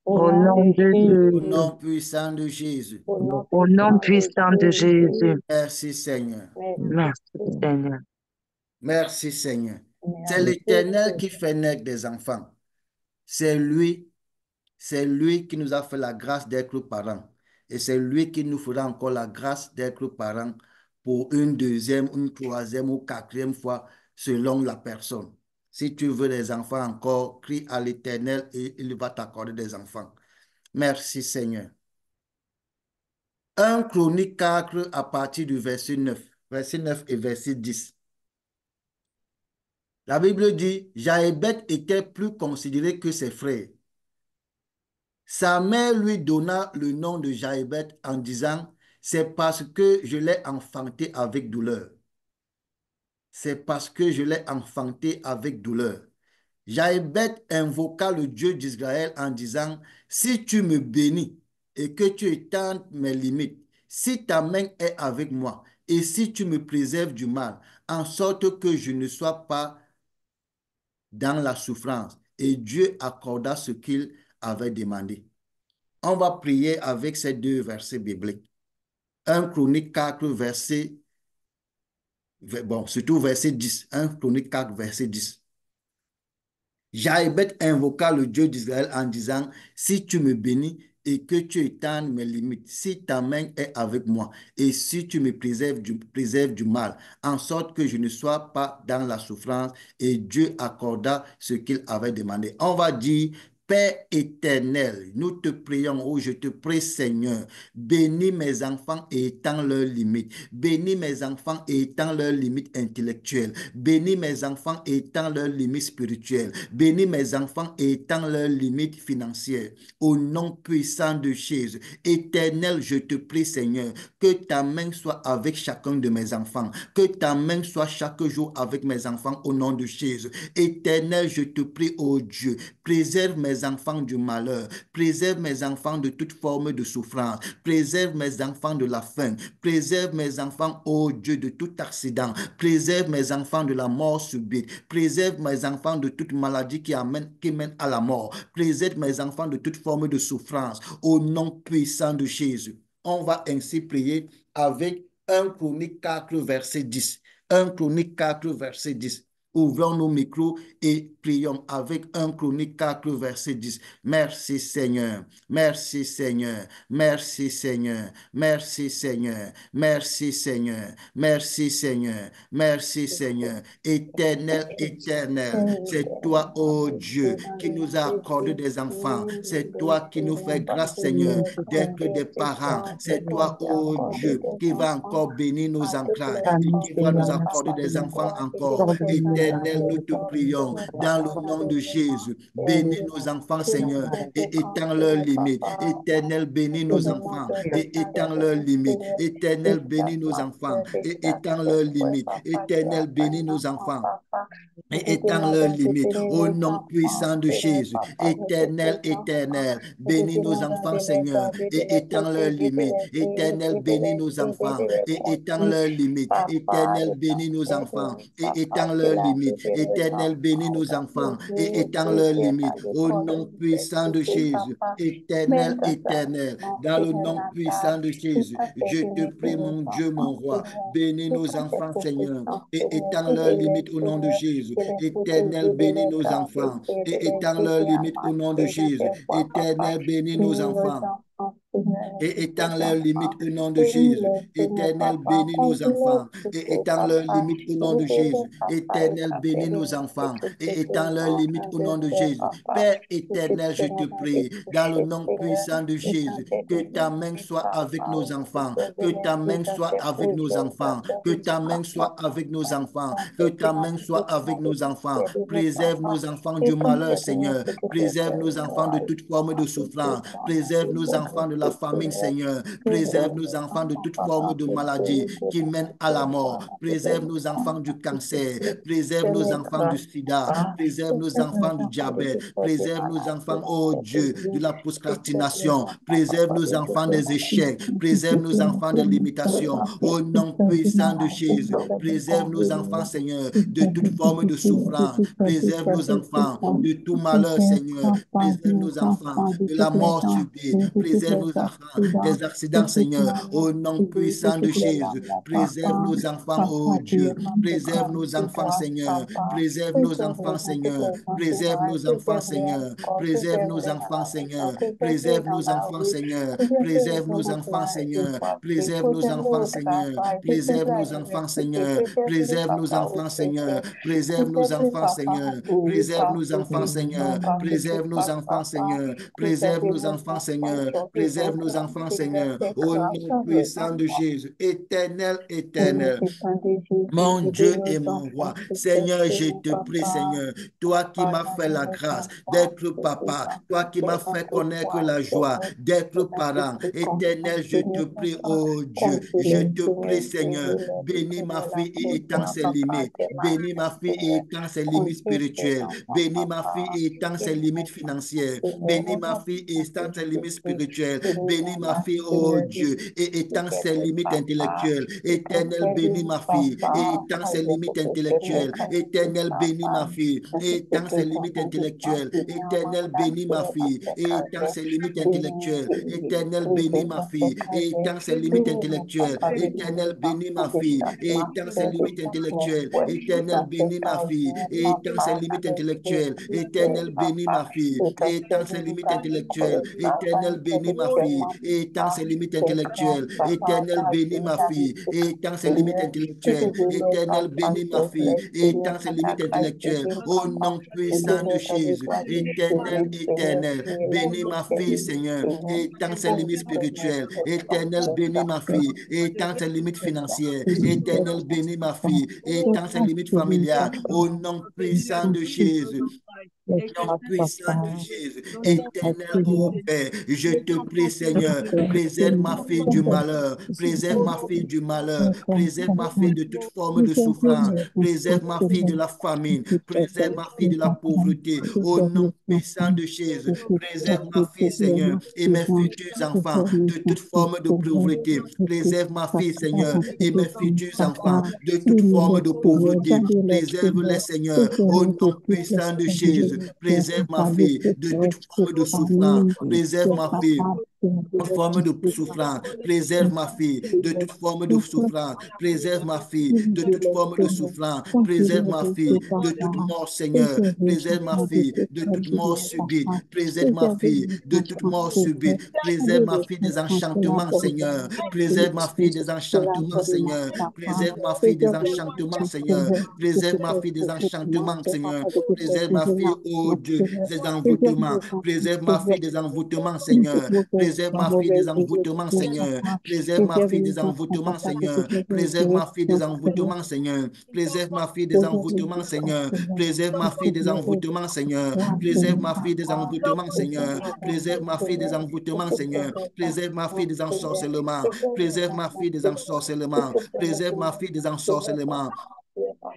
Au nom de Au Jésus. nom puissant de Jésus. Au nom puissant de Jésus. Merci Seigneur. Merci Seigneur. Merci Seigneur. C'est l'Éternel qui fait naître des enfants. C'est lui qui nous a fait la grâce d'être parents. Et c'est lui qui nous fera encore la grâce d'être parents pour une deuxième, une troisième ou quatrième fois selon la personne. Si tu veux des enfants encore, crie à l'Éternel et il va t'accorder des enfants. Merci Seigneur. 1 Chronique 4 à partir du verset 9. Verset 9 et verset 10. La Bible dit, Jaébet était plus considéré que ses frères. Sa mère lui donna le nom de Jaébet en disant, c'est parce que je l'ai enfanté avec douleur. C'est parce que je l'ai enfanté avec douleur. Jaébet invoqua le Dieu d'Israël en disant, si tu me bénis et que tu étends mes limites, si ta main est avec moi et si tu me préserves du mal, en sorte que je ne sois pas dans la souffrance. Et Dieu accorda ce qu'il avait demandé. On va prier avec ces deux versets bibliques. 1 Chronique 4, verset, surtout verset 10. 1 Chronique 4, verset 10. Jaébet invoqua le Dieu d'Israël en disant, si tu me bénis et que tu étendes mes limites, si ta main est avec moi et si tu me préserves du mal, en sorte que je ne sois pas dans la souffrance, et Dieu accorda ce qu'il avait demandé. On va dire, Père éternel, nous te prions, oh je te prie Seigneur, bénis mes enfants et étends leurs limites. Bénis mes enfants et étends leurs limites intellectuelles. Bénis mes enfants et étends leurs limites spirituelles. Bénis mes enfants et étends leurs limites financières. Au nom puissant de Jésus, éternel, je te prie Seigneur, que ta main soit avec chacun de mes enfants. Que ta main soit chaque jour avec mes enfants au nom de Jésus. Éternel, je te prie, oh Dieu, préserve mes enfants du malheur, préserve mes enfants de toute forme de souffrance, préserve mes enfants de la faim, préserve mes enfants, oh Dieu, de tout accident, préserve mes enfants de la mort subite, préserve mes enfants de toute maladie qui mène à la mort, préserve mes enfants de toute forme de souffrance, au nom puissant de Jésus. On va ainsi prier avec 1 Chronique 4, verset 10. 1 Chronique 4, verset 10. ouvrons nos micros et prions avec 1 Chronique 4, verset 10. Merci Seigneur, merci Seigneur, merci Seigneur, merci Seigneur, merci Seigneur, merci Seigneur, merci Seigneur. Éternel, éternel, c'est toi, ô Dieu, qui nous a accordé des enfants. C'est toi qui nous fais grâce, Seigneur, d'être des parents. C'est toi, ô Dieu, qui va encore bénir nos ancrages et qui va nous accorder des enfants encore. Éternel, nous te prions dans le nom de Jésus. Bénis nos enfants, Seigneur, et étends leurs limites. Éternel, bénis nos enfants et étends leurs limites. Éternel, bénis nos enfants et étends leurs limites. Éternel, bénis nos enfants et étends leurs limites au nom puissant de Jésus. Éternel, éternel, bénis nos enfants, Seigneur, et étends leurs limites. Éternel, bénis nos enfants et étends leurs limites. Éternel, bénis nos enfants et étends leurs limites. Éternel, bénis nos enfants et étends leurs limites au nom puissant de Jésus. Éternel, éternel, dans le nom puissant de Jésus, je te prie, mon Dieu, mon roi, bénis nos enfants, Seigneur, et étends leurs limites au nom de Jésus. Éternel, bénis nos enfants et étends leurs limites au nom de Jésus. Éternel, bénis nos enfants et étends leurs limites au nom de Jésus. Éternel, bénis nos enfants et étends leurs limites au nom de Jésus. Éternel, bénis nos enfants et étends leurs limites au nom de Jésus. Père éternel, je te prie, dans le nom puissant de Jésus, que ta main soit avec nos enfants, que ta main soit avec nos enfants, que ta main soit avec nos enfants, que ta main soit avec nos enfants. Préserve nos enfants du malheur, Seigneur. Préserve nos enfants de toute forme de souffrance. Préserve nos enfants de la famine, Seigneur. Préserve nos enfants de toute forme de maladie qui mène à la mort. Préserve nos enfants du cancer. Préserve nos enfants du sida. Préserve nos enfants du diabète. Préserve nos enfants, oh Dieu, de la procrastination. Préserve nos enfants des échecs. Préserve nos enfants des limitations. Au nom puissant de Jésus. Préserve nos enfants, Seigneur, de toute forme de souffrance. Préserve nos enfants de tout malheur, Seigneur. Préserve nos enfants de la mort subite. Préserve nos enfants des accidents, Seigneur, au nom puissant de Jésus. Préserve nos enfants, oh Dieu. Préserve nos enfants, Seigneur. Préserve nos enfants, Seigneur. Préserve nos enfants, Seigneur. Préserve nos enfants, Seigneur. Préserve nos enfants, Seigneur. Préserve nos enfants, Seigneur. Préserve nos enfants, Seigneur. Préserve nos enfants, Seigneur. Préserve nos enfants, Seigneur. Préserve nos enfants, Seigneur. Préserve nos enfants, Seigneur. Préserve nos enfants, Seigneur. Préserve nos enfants, Seigneur. Préserve nos enfants, Seigneur. Au nom puissant de Jésus. Éternel, éternel. Mon Dieu et mon roi, Seigneur, je te prie, Seigneur, toi qui m'as fait la grâce d'être papa, toi qui m'as fait connaître la joie d'être parent, éternel, je te prie, oh Dieu, je te prie, Seigneur, bénis ma fille et étends ses limites, bénis ma fille et étends ses limites spirituelles, bénis ma fille et étends ses limites financières, bénis ma fille et étends ses limites spirituelles, bénis ma fille, oh Dieu, et étends ses limites intellectuelles, éternel, bénis ma fille, et étends ses limites intellectuelles. Éternel, bénis ma fille, et étends ses limites intellectuelles. Éternel, bénis ma fille, et étends ses limites intellectuelles. Éternel, bénis ma fille, et étends ses limites intellectuelles. Éternel, bénis ma fille, et étends ses limites intellectuelles. Éternel, bénis ma fille, et étends ses limites intellectuelles. Éternel, bénis ma fille, et étends ses limites intellectuelles. Éternel, bénis ma fille, et étends ses limites intellectuelles. Éternel, bénis ma fille, et étends ses limites intellectuelles. Éternel, bénis ma fille et étends ses limites intellectuelles. Au nom puissant de Jésus, éternel, éternel, bénis ma fille, Seigneur, et étends ses limites spirituelles. Éternel, bénis ma fille et étends ses limites financières. Éternel, bénis ma fille et étends ses limites familiales. Au nom puissant de Jésus. Nom puissant de Jésus, éternel, ô Père, je te prie, Seigneur, préserve ma fille du malheur, préserve ma fille du malheur, préserve ma fille de toute forme de souffrance, préserve ma fille de la famine, préserve ma fille de la pauvreté, au nom puissant de Jésus, préserve ma fille, Seigneur, et mes futurs enfants de toute forme de pauvreté, préserve ma fille, Seigneur, et mes futurs enfants de toute forme de pauvreté, préserve-les, Seigneur, au nom puissant de Jésus. Préserve ma fille de toute forme de souffrance. Préserve ma fille toute forme de souffrance, préserve ma fille de toute forme de souffrance, préserve ma fille de toute forme de souffrance, préserve ma fille de toute mort, Seigneur, préserve ma fille de toute mort subite, préserve ma fille de toute mort subite, préserve ma fille des enchantements, Seigneur, préserve ma fille des enchantements, Seigneur, préserve ma fille des enchantements, Seigneur, préserve ma fille des enchantements, Seigneur, préserve ma fille, oh Dieu, des envoûtements, préserve ma fille des envoûtements, Seigneur, préserve ma fille des envoûtements, Seigneur. Préserve ma fille des envoûtements, Seigneur. Préserve ma fille des envoûtements, Seigneur. Préserve ma fille des envoûtements, Seigneur. Préserve ma fille des envoûtements, Seigneur. Préserve ma fille des envoûtements, Seigneur. Préserve ma fille des envoûtements, Seigneur. Préserve ma fille des ensorcellements. Préserve ma fille des ensorcellements. Préserve ma fille des ensorcellements.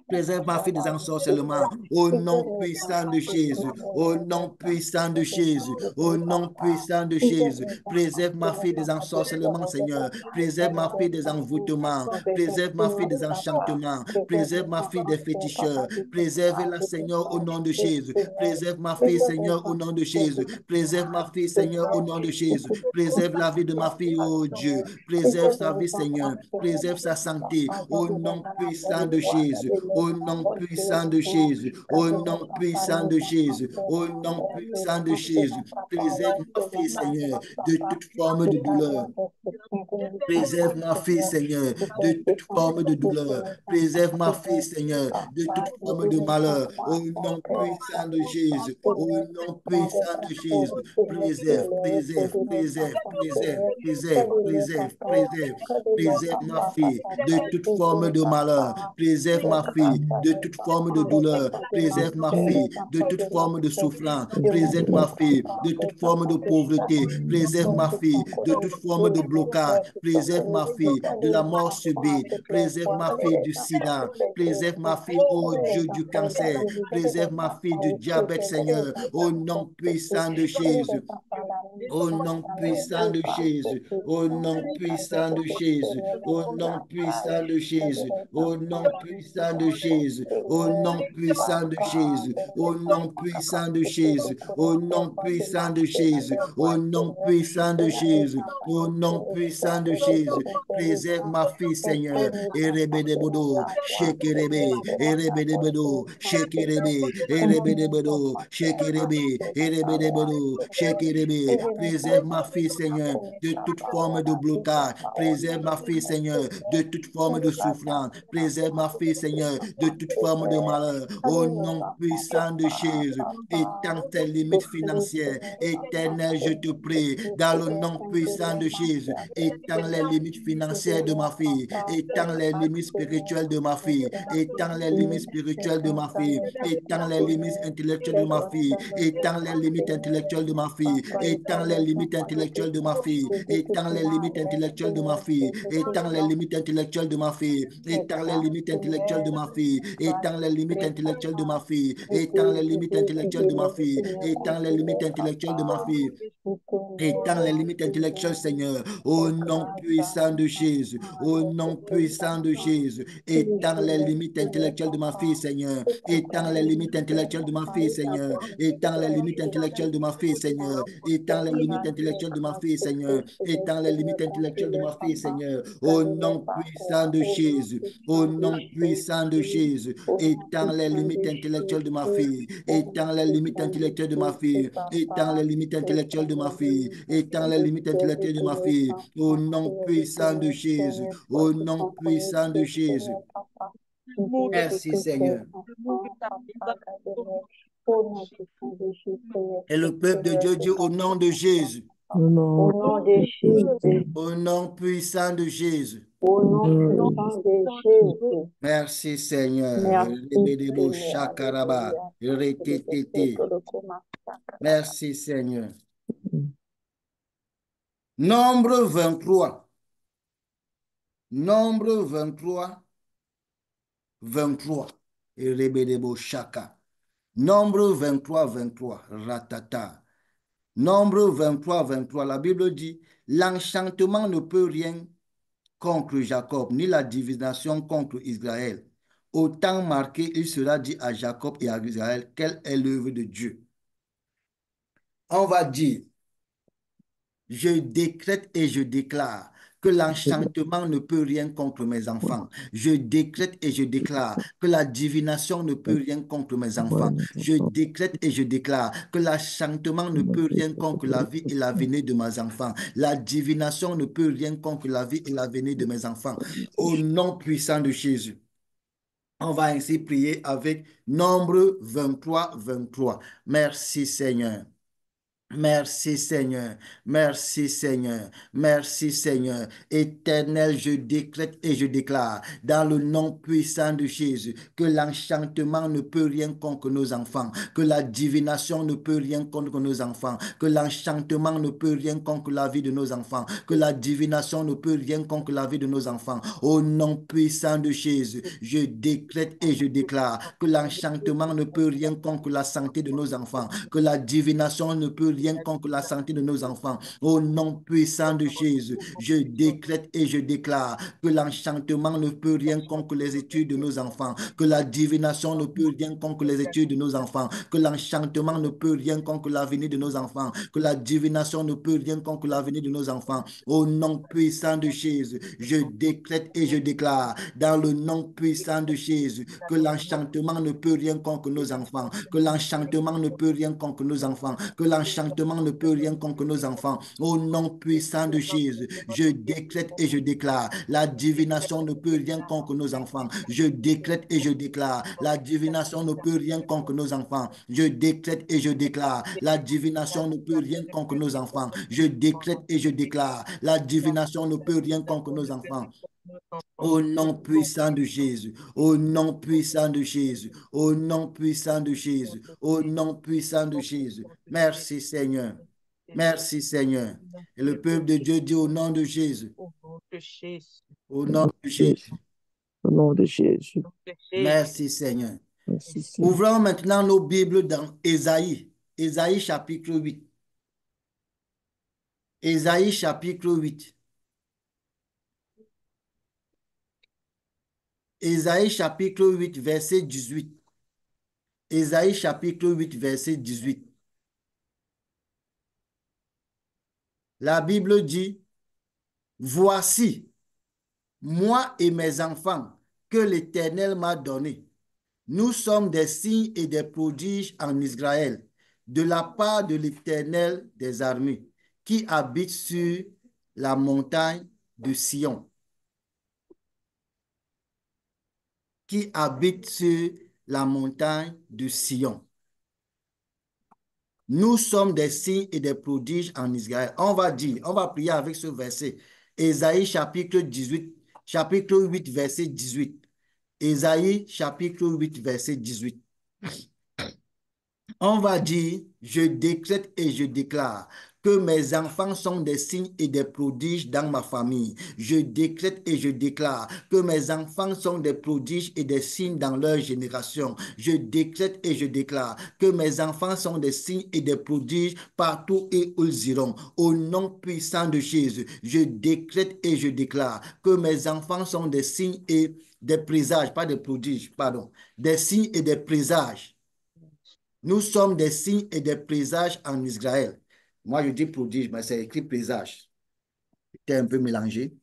Préserve ma fille des ensorcellements. Au nom puissant de Jésus. Au nom puissant de Jésus. Au nom puissant de Jésus. Préserve ma fille des ensorcellements, Seigneur. Préserve ma fille des envoûtements. Préserve ma fille des enchantements. Préserve ma fille des féticheurs. Préserve-la, Seigneur, au nom de Jésus. Préserve ma fille, Seigneur, au nom de Jésus. Préserve ma fille, Seigneur, au nom de Jésus. Préserve la vie de ma fille, oh Dieu. Préserve sa vie, Seigneur. Préserve sa santé. Au nom puissant de Jésus. Au nom puissant de Jésus, au nom puissant de Jésus, au nom puissant de Jésus, préserve ma fille, Seigneur, de toute forme de douleur. Préserve ma fille, Seigneur, de toute forme de douleur. Préserve ma fille, Seigneur, de toute forme de malheur. Au nom puissant de Jésus, au nom puissant de Jésus. Préserve, préserve, préserve, préserve, préserve, préserve, préserve. Préserve ma fille de toute forme de malheur. Préserve ma fille de toute forme de douleur. Préserve ma fille de toute forme de souffrance. Préserve ma fille de toute forme de pauvreté. Préserve ma fille de toute forme de blocage. Préserve ma fille de la mort subite. Préserve ma fille du sida. Préserve ma fille, oh Dieu, du cancer. Préserve ma fille du diabète, Seigneur. Au nom puissant de Jésus. Au nom puissant de Jésus, au nom puissant de Jésus, au nom puissant de Jésus, au nom puissant de Jésus, au nom puissant de Jésus, au nom puissant de Jésus, au nom puissant de Jésus, au nom puissant de Jésus, au nom puissant de Jésus. Préserve ma fille, Seigneur. Erebedebodo, shekerebe, erebedebodo, shekerebe, erebedebodo, shekerebe, erebedebodo, shekerebe. Préserve ma fille, Seigneur, de toute forme de blocage. Préserve ma fille, Seigneur, de toute forme de souffrance. Préserve ma fille, Seigneur, de toute forme de malheur. Au nom puissant de Jésus, étends tes limites financières. Éternel, je te prie, dans le nom puissant de Jésus, étends les limites financières de ma fille. Étends les limites spirituelles de ma fille. Étends les limites spirituelles de ma fille. Étends les limites intellectuelles de ma fille. Étends les limites intellectuelles de ma fille. Étends les limites intellectuelles de ma fille. Étends les limites intellectuelles de ma fille. Étends les limites intellectuelles de ma fille. Étends les limites intellectuelles de ma fille. Étends les limites intellectuelles de ma fille. Étends les limites intellectuelles de ma fille. Étends les limites intellectuelles de ma fille. Étends les limites intellectuelles, Seigneur, au nom puissant de Jésus, au nom puissant de Jésus. Étends les limites intellectuelles de ma fille, Seigneur. Étends les limites intellectuelles de ma fille, Seigneur. Étends les limites intellectuelles de ma fille, Seigneur. Étends les limites intellectuelles de ma fille, Seigneur. Étends les limites intellectuelles de ma fille, Seigneur. Au nom puissant de Jésus, au nom puissant de Jésus. Étends les limites intellectuelles de ma fille. Étends les limites intellectuelles de ma fille. Étends les limites intellectuelles de ma fille. Étends les limites intellectuelles de ma fille. Au nom puissant de Jésus. Au nom puissant de Jésus. Merci, Seigneur. Et le peuple de Dieu dit au nom de Jésus. Au nom de Jésus. Au nom puissant de Jésus. Merci, Seigneur. Merci, Seigneur. Nombre 23. Nombre 23. 23. Nombre 23, 23. Ratata. Nombre 23, 23. La Bible dit, l'enchantement ne peut rien contre Jacob, ni la divination contre Israël. Au temps marqué, il sera dit à Jacob et à Israël, quelle est l'œuvre de Dieu. On va dire, Je décrète et je déclare que l'enchantement ne peut rien contre mes enfants. Je décrète et je déclare que la divination ne peut rien contre mes enfants. Je décrète et je déclare que l'enchantement ne peut rien contre la vie et l'avenir de mes enfants. La divination ne peut rien contre la vie et l'avenir de mes enfants. Au nom puissant de Jésus. On va ainsi prier avec Nombre 23, 23. Merci Seigneur. Merci Seigneur, merci Seigneur, merci Seigneur. Éternel, je décrète et je déclare dans le nom puissant de Jésus que l'enchantement ne peut rien contre nos enfants, que la divination ne peut rien contre nos enfants, que l'enchantement ne peut rien contre la vie de nos enfants, que la divination ne peut rien contre la vie de nos enfants. Au nom puissant de Jésus, je décrète et je déclare que l'enchantement ne peut rien contre la santé de nos enfants, que la divination ne peut rien contre la santé de nos enfants. Au nom puissant de Jésus, je décrète et je déclare que l'enchantement ne peut rien contre les études de nos enfants, que la divination ne peut rien contre les études de nos enfants, que l'enchantement ne peut rien contre l'avenir de nos enfants, que la divination ne peut rien contre l'avenir de nos enfants. Au nom puissant de Jésus, je décrète et je déclare dans le nom puissant de Jésus que l'enchantement ne peut rien contre nos enfants, que l'enchantement ne peut rien contre nos enfants, que l'enchantement ne peut rien contre nos enfants. Au nom puissant de Jésus, je décrète et je déclare, la divination ne peut rien contre nos enfants. Je décrète et je déclare, la divination ne peut rien contre nos enfants. Je décrète et je déclare, la divination ne peut rien contre nos enfants. Je décrète et je déclare, la divination ne peut rien contre nos enfants. Au nom puissant de Jésus, au nom puissant de Jésus, au nom puissant de Jésus, au nom puissant de Jésus. Merci Seigneur. Merci Seigneur. Et le peuple de Dieu dit au nom de Jésus. Au nom de Jésus. Au nom de Jésus. Merci Seigneur. Merci, Seigneur. Ouvrons maintenant nos Bibles dans Ésaïe. Ésaïe chapitre 8. Ésaïe chapitre 8. Ésaïe chapitre 8, verset 18. Ésaïe chapitre 8, verset 18. La Bible dit, voici, moi et mes enfants que l'Éternel m'a donnés. Nous sommes des signes et des prodiges en Israël, de la part de l'Éternel des armées, qui habite sur la montagne de Sion. Qui habite sur la montagne de Sion. Nous sommes des signes et des prodiges en Israël. On va prier avec ce verset. Ésaïe chapitre 18, chapitre 8, verset 18. Ésaïe chapitre 8, verset 18. On va dire, je décrète et je déclare que mes enfants sont des signes et des prodiges dans ma famille. Je décrète et je déclare que mes enfants sont des prodiges et des signes dans leur génération. Je décrète et je déclare que mes enfants sont des signes et des prodiges partout où ils iront. Au nom puissant de Jésus, je décrète et je déclare que mes enfants sont des signes et des présages, pas des prodiges, pardon, des signes et des présages. Nous sommes des signes et des présages en Israël. Moi, je dis prodige, mais c'est écrit présage. C'était un peu mélangé.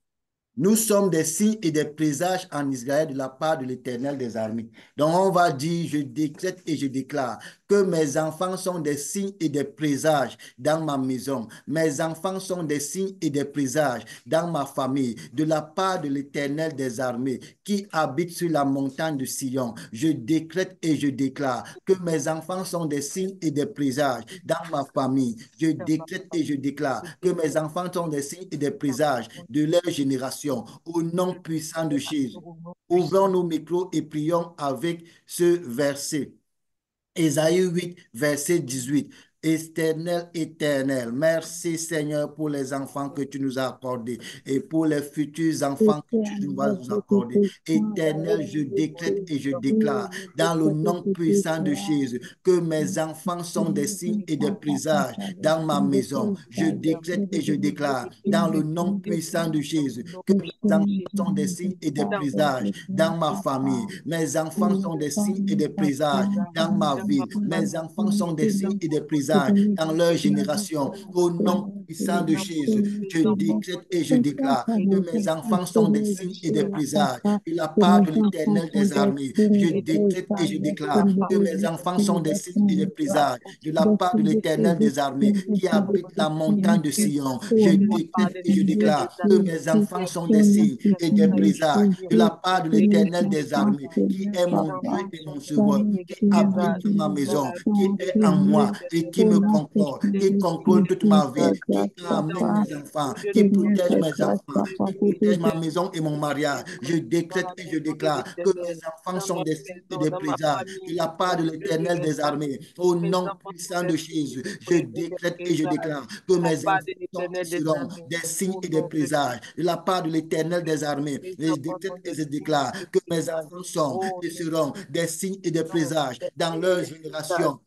Nous sommes des signes et des présages en Israël de la part de l'Éternel des armées. Donc, on va dire, je décrète et je déclare que mes enfants sont des signes et des présages dans ma maison. Mes enfants sont des signes et des présages dans ma famille de la part de l'Éternel des armées qui habite sur la montagne de Sion. Je décrète et je déclare que mes enfants sont des signes et des présages dans ma famille. Je décrète et je déclare que mes enfants sont des signes et des présages de leur génération. Au nom puissant de Jésus, ouvrons nos micros et prions avec ce verset. Ésaïe 8, verset 18. Éternel, éternel, merci Seigneur pour les enfants que tu nous as accordés et pour les futurs enfants que tu vas nous accorder. Éternel, je décrète et je déclare dans le nom puissant de Jésus que mes enfants sont des signes et des présages dans ma maison. Je décrète et je déclare dans le nom puissant de Jésus que mes enfants sont des signes et des présages dans ma famille. Mes enfants sont des signes et des présages dans ma ville. Mes enfants sont des signes et des présages déprisages dans leur génération. Au nom puissant de Jésus, je décrète et je déclare que mes enfants sont des signes et des présages de la part de l'Éternel des armées. Je décrète et je déclare que mes enfants sont des signes et des présages de la part de l'Éternel des armées qui habite la montagne de Sion. Je décrète et je déclare que mes enfants sont des signes et des présages de la part de l'Éternel des armées qui est mon Dieu et mon sauveur, qui habite dans ma maison, qui est en moi et qui me contrôle, qui contrôle toute ma vie, qui amène mes enfants, qui protège mes enfants, qui protège ma maison et mon mariage. Je décrète et je déclare que mes enfants sont des signes et des présages de la part de l'Éternel des armées. Au nom puissant de Jésus, je décrète et je déclare que mes enfants sont et seront des signes et des présages de la part de l'Éternel des armées. Et je décrète et je déclare que mes enfants sont et seront des signes et des présages dans leur génération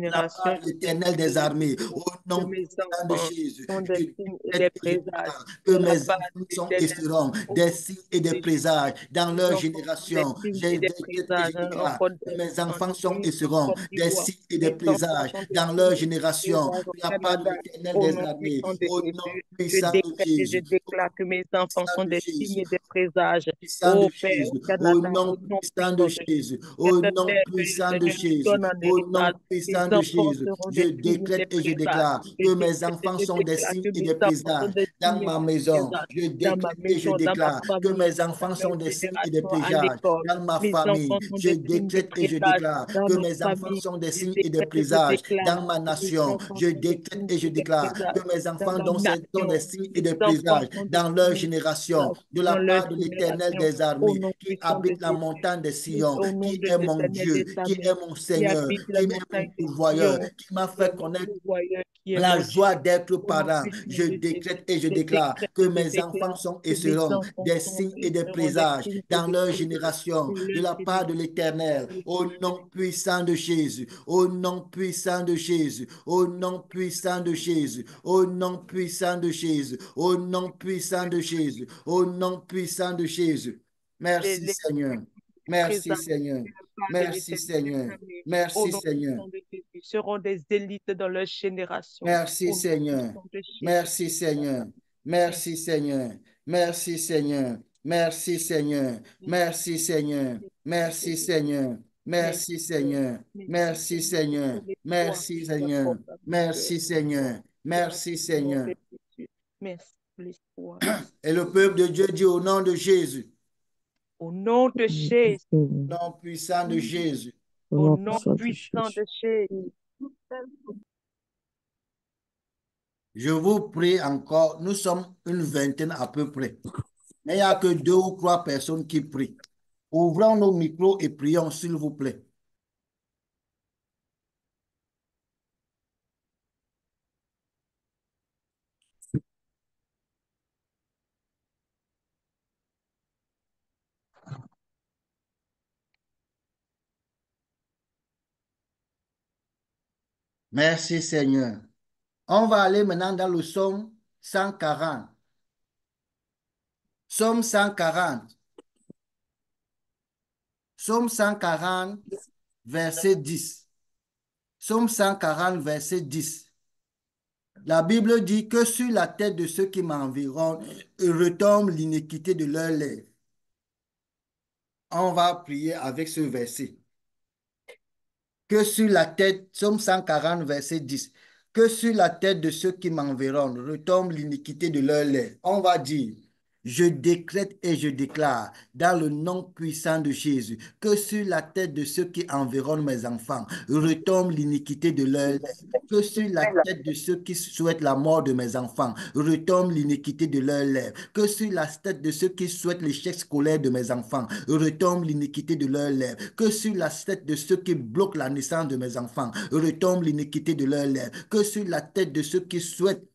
de la part de l'Éternel des armées. Au nom puissant de Jésus, je décrète et je déclare que mes enfants sont et seront des signes et des présages dans leur génération. Je décrète et je déclare que mes enfants sont et seront des signes et des présages dans leur génération de la part de l'Éternel des armées. Au nom Je puissant de décrète et je Jésus. déclare que mes enfants Puissant sont de des signes Jésus, et des présages. puissant de Ô Père Jésus, au Canada, nom au nom puissant de puissant de Jésus, au cette nom terre que le puissant de Seigneur nous Jésus, donne en au nom héritage. Mes puissant de enfants Jésus, seront je des signes et des décrète et je présages. déclare Je que mes décrète et enfants je sont des déclare signes que et mes des enfants sont présages des dans signes et ma des maison. présages. Je Dans ma décrète et je maison, dans ma déclare que famille, mes enfants dans sont ma des signes et des génération, à présages l'école. dans ma Mes famille. enfants sont Je des signes, des décrète et je présages déclare dans que ma mes enfants famille. sont des Je signes et des décrète et je présages déclare dans ma que mes nation. enfants Je sont des décrète signes et je et des déclare présages que mes dans enfants ma sont des nation. signes et Mes des enfants présages sont des dans leur signes génération de la dans leur part de l'Éternel génération. des Au armées nom qui puissant de habite la Jésus, montagne de Sion, au nom qui de est mon l'Éternel Dieu, des qui est armées, mon qui Seigneur, habite qui la est mon montagne de pourvoyeur, Sion, qui m'a qui est fait mon connaître pourvoyeur, qui est la mon Dieu. joie d'être Au nom parent. puissant Je de Jésus, décrète et je je déclare décrète que et je mes enfants déclare sont et que mes seront enfants des sont signes et et des seront des présages signes et dans des leur présages génération dans de leur la part de l'Éternel. Au nom puissant de Jésus, au nom puissant de Jésus, au nom puissant de Jésus, au nom puissant de Jésus, au nom puissant de Jésus, au nom puissant de Jésus. Merci les Seigneur. Merci présages Seigneur. de la part de Merci l'Éternel des Seigneur. armées. Au Merci nom Seigneur. puissant de Jésus, seront des élites dans leur génération. Merci Au nom Seigneur. puissant de Jésus. Merci Seigneur. Merci Merci. Seigneur. Merci Seigneur. Merci Seigneur. Merci Seigneur. Merci Seigneur. Merci, Merci Père. Seigneur. Merci, Merci Seigneur, pour Seigneur. tous les toits Merci que tu Seigneur. apportes à mon cœur. Merci Seigneur. Merci, Merci au nom Seigneur. de Jésus. Merci pour l'espoir. Merci. Et le peuple de Dieu dit au nom de Jésus, Au nom de Jésus. au nom puissant de Jésus. Au Au nom nom puissant de puissant Jésus. de Jésus. Je vous prie encore, nous sommes une vingtaine à peu près. Mais il n'y a que 2 ou 3 personnes qui prient. Ouvrons nos micros et prions, s'il vous plaît. Merci Seigneur. On va aller maintenant dans le psaume 140. Psaume 140. Psaume 140, verset 10. Psaume 140, verset 10. La Bible dit que sur la tête de ceux qui m'environnent retombe l'iniquité de leurs lèvres. On va prier avec ce verset. Que sur la tête, Psaume 140, verset 10, que sur la tête de ceux qui m'environnent retombe l'iniquité de leurs lèvres. On va dire, je décrète et je déclare dans le nom puissant de Jésus que sur la tête de ceux qui environnent mes enfants retombe l'iniquité de leurs lèvres. Que sur la tête de ceux qui souhaitent la mort de mes enfants retombe l'iniquité de leurs lèvres. Que sur la tête de ceux qui souhaitent l'échec scolaire de mes enfants retombe l'iniquité de leurs lèvres. Que sur la tête de ceux qui bloquent la naissance de mes enfants retombe l'iniquité de leurs lèvres. Que sur la tête de ceux qui souhaitent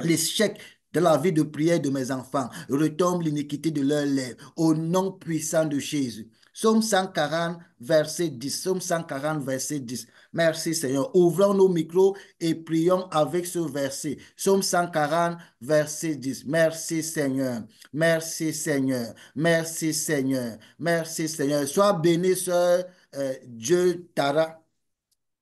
l'échec de la vie de prière de mes enfants retombe l'iniquité de leurs lèvres au nom puissant de Jésus. Psaume 140, verset 10. Psaume 140, verset 10. Merci Seigneur. Ouvrons nos micros et prions avec ce verset. Psaume 140, verset 10. Merci Seigneur. Merci Seigneur. Merci Seigneur. Merci Seigneur. Sois béni, sœur Dieu Tara.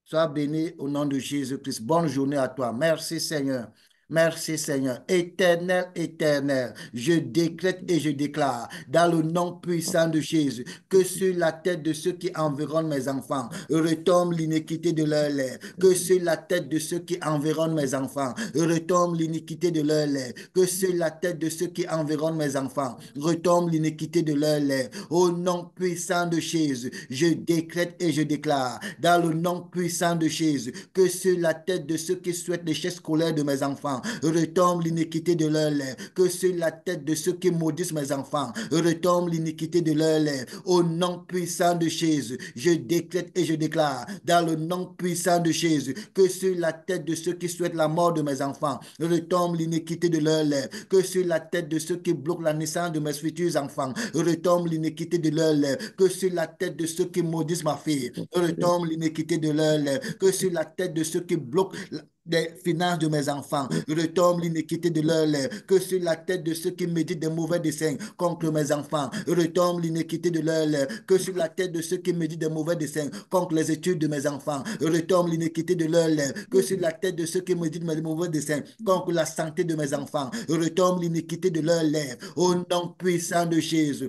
Sois béni au nom de Jésus-Christ. Bonne journée à toi. Merci Seigneur. Merci Seigneur. Éternel, éternel, je décrète et je déclare dans le nom puissant de Jésus que sur la tête de ceux qui environnent mes enfants retombe l'iniquité de leurs lèvres. Que sur la tête de ceux qui environnent mes enfants retombe l'iniquité de leurs lèvres. Que sur la tête de ceux qui environnent mes enfants retombe l'iniquité de leurs lèvres. Au nom puissant de Jésus, je décrète et je déclare dans le nom puissant de Jésus que sur la tête de ceux qui souhaitent l'échec scolaire de mes enfants retombe l'iniquité de leurs lèvres. Que sur la tête de ceux qui maudissent mes enfants retombe l'iniquité de leurs lèvres. Au nom puissant de Jésus, je décrète et je déclare dans le nom puissant de Jésus que sur la tête de ceux qui souhaitent la mort de mes enfants retombe l'iniquité de leurs lèvres. Que sur la tête de ceux qui bloquent la naissance de mes futurs enfants retombe l'iniquité de leurs lèvres. Que sur la tête de ceux qui maudissent ma fille retombe l'iniquité de leurs lèvres. Que sur la tête de ceux qui bloquent des finances de mes enfants retombe l'iniquité de leurs lèvres. Que sur la tête de ceux qui méditent des mauvais desseins contre mes enfants retombe l'iniquité de leurs lèvres. Que sur la tête de ceux qui méditent des mauvais desseins contre les études de mes enfants retombe l'iniquité de leurs lèvres. Que sur la tête de ceux qui méditent des mauvais desseins contre la santé de mes enfants retombe l'iniquité de leurs lèvres. Au nom puissant de Jésus.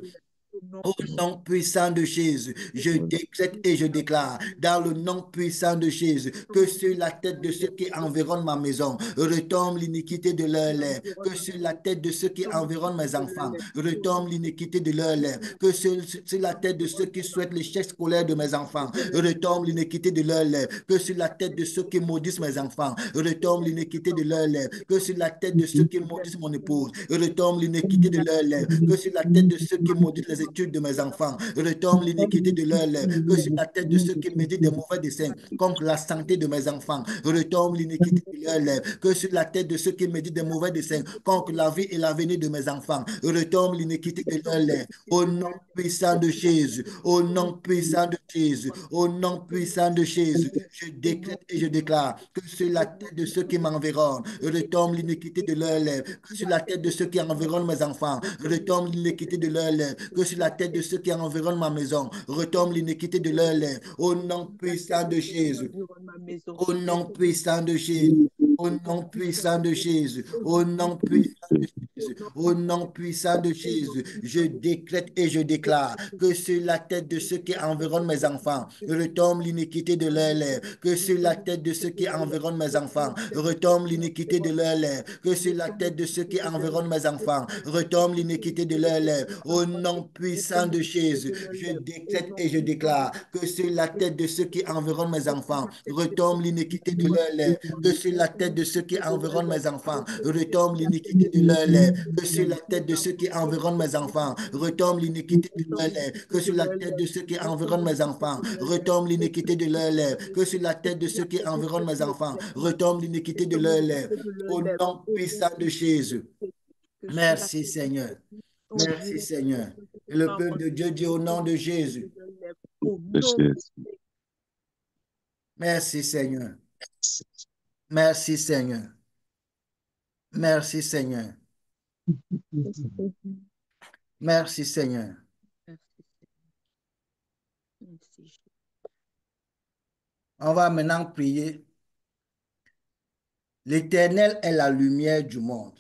Au nom puissant de Jésus, je décrète et je déclare dans le nom puissant de Jésus que sur la tête de ceux qui environnent ma maison retombe l'iniquité de leurs lèvres. Que sur la tête de ceux qui environnent mes enfants retombe l'iniquité de leurs lèvres. Que sur la tête de ceux qui souhaitent l'échec scolaire de mes enfants retombe l'iniquité de leurs lèvres. Que sur la tête de ceux qui maudissent mes enfants retombe l'iniquité de leurs lèvres. Que sur la tête de ceux qui maudissent mon épouse retombe l'iniquité de leurs lèvres. Que sur la tête de ceux qui maudissent les études de mes enfants retombe l'iniquité de leurs lèvres. Que sur la tête de ceux qui méditent des mauvais desseins contre la santé de mes enfants retombe l'iniquité de leurs lèvres. Que sur la tête de ceux qui méditent des mauvais desseins contre la vie et l'avenir de mes enfants retombe l'iniquité de leurs lèvres. Au nom puissant de Jésus, au nom puissant de Jésus, au nom puissant de Jésus, je décrète et je déclare que sur la tête de ceux qui m'environnent retombe l'iniquité de leurs lèvres. Que sur la tête de ceux qui environnent mes enfants retombe l'iniquité de leurs lèvres. Que sur la tête de ceux qui environnent ma maison retombe l'iniquité de leurs lèvres. Au nom puissant de Jésus. Au nom puissant de Jésus. Au nom puissant de Jésus. Au nom puissant de Jésus. Au nom puissant de Jésus. Je décrète et je déclare que sur la tête de ceux qui environnent mes enfants retombe l'iniquité de leurs lèvres. Que sur la tête de ceux qui environnent mes enfants retombe l'iniquité de leurs lèvres. Que sur la tête de ceux qui environnent mes enfants retombe l'iniquité de leurs lèvres. Au nom puissant de Jésus, je décrète et je déclare que sur la tête de ceux qui environnent mes enfants retombe l'iniquité de leurs lèvres. Que sur la tête de ceux qui environnent mes enfants retombe l'iniquité de leurs lèvres. Que sur la tête de ceux qui environnent mes enfants retombe l'iniquité de leurs lèvres. Que sur la tête de ceux qui environnent mes enfants retombe l'iniquité de leurs lèvres. Que sur la tête de ceux qui environnent mes enfants retombe l'iniquité de leurs lèvres. Au nom puissant de Jésus. Merci Seigneur. Merci Seigneur. Et le peuple de Dieu dit au nom de Jésus. Merci Seigneur. Merci Seigneur. Merci Seigneur. Merci Seigneur. On va maintenant prier. L'Éternel est la lumière du monde.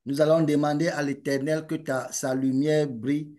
Nous allons demander à l'Éternel que sa lumière brille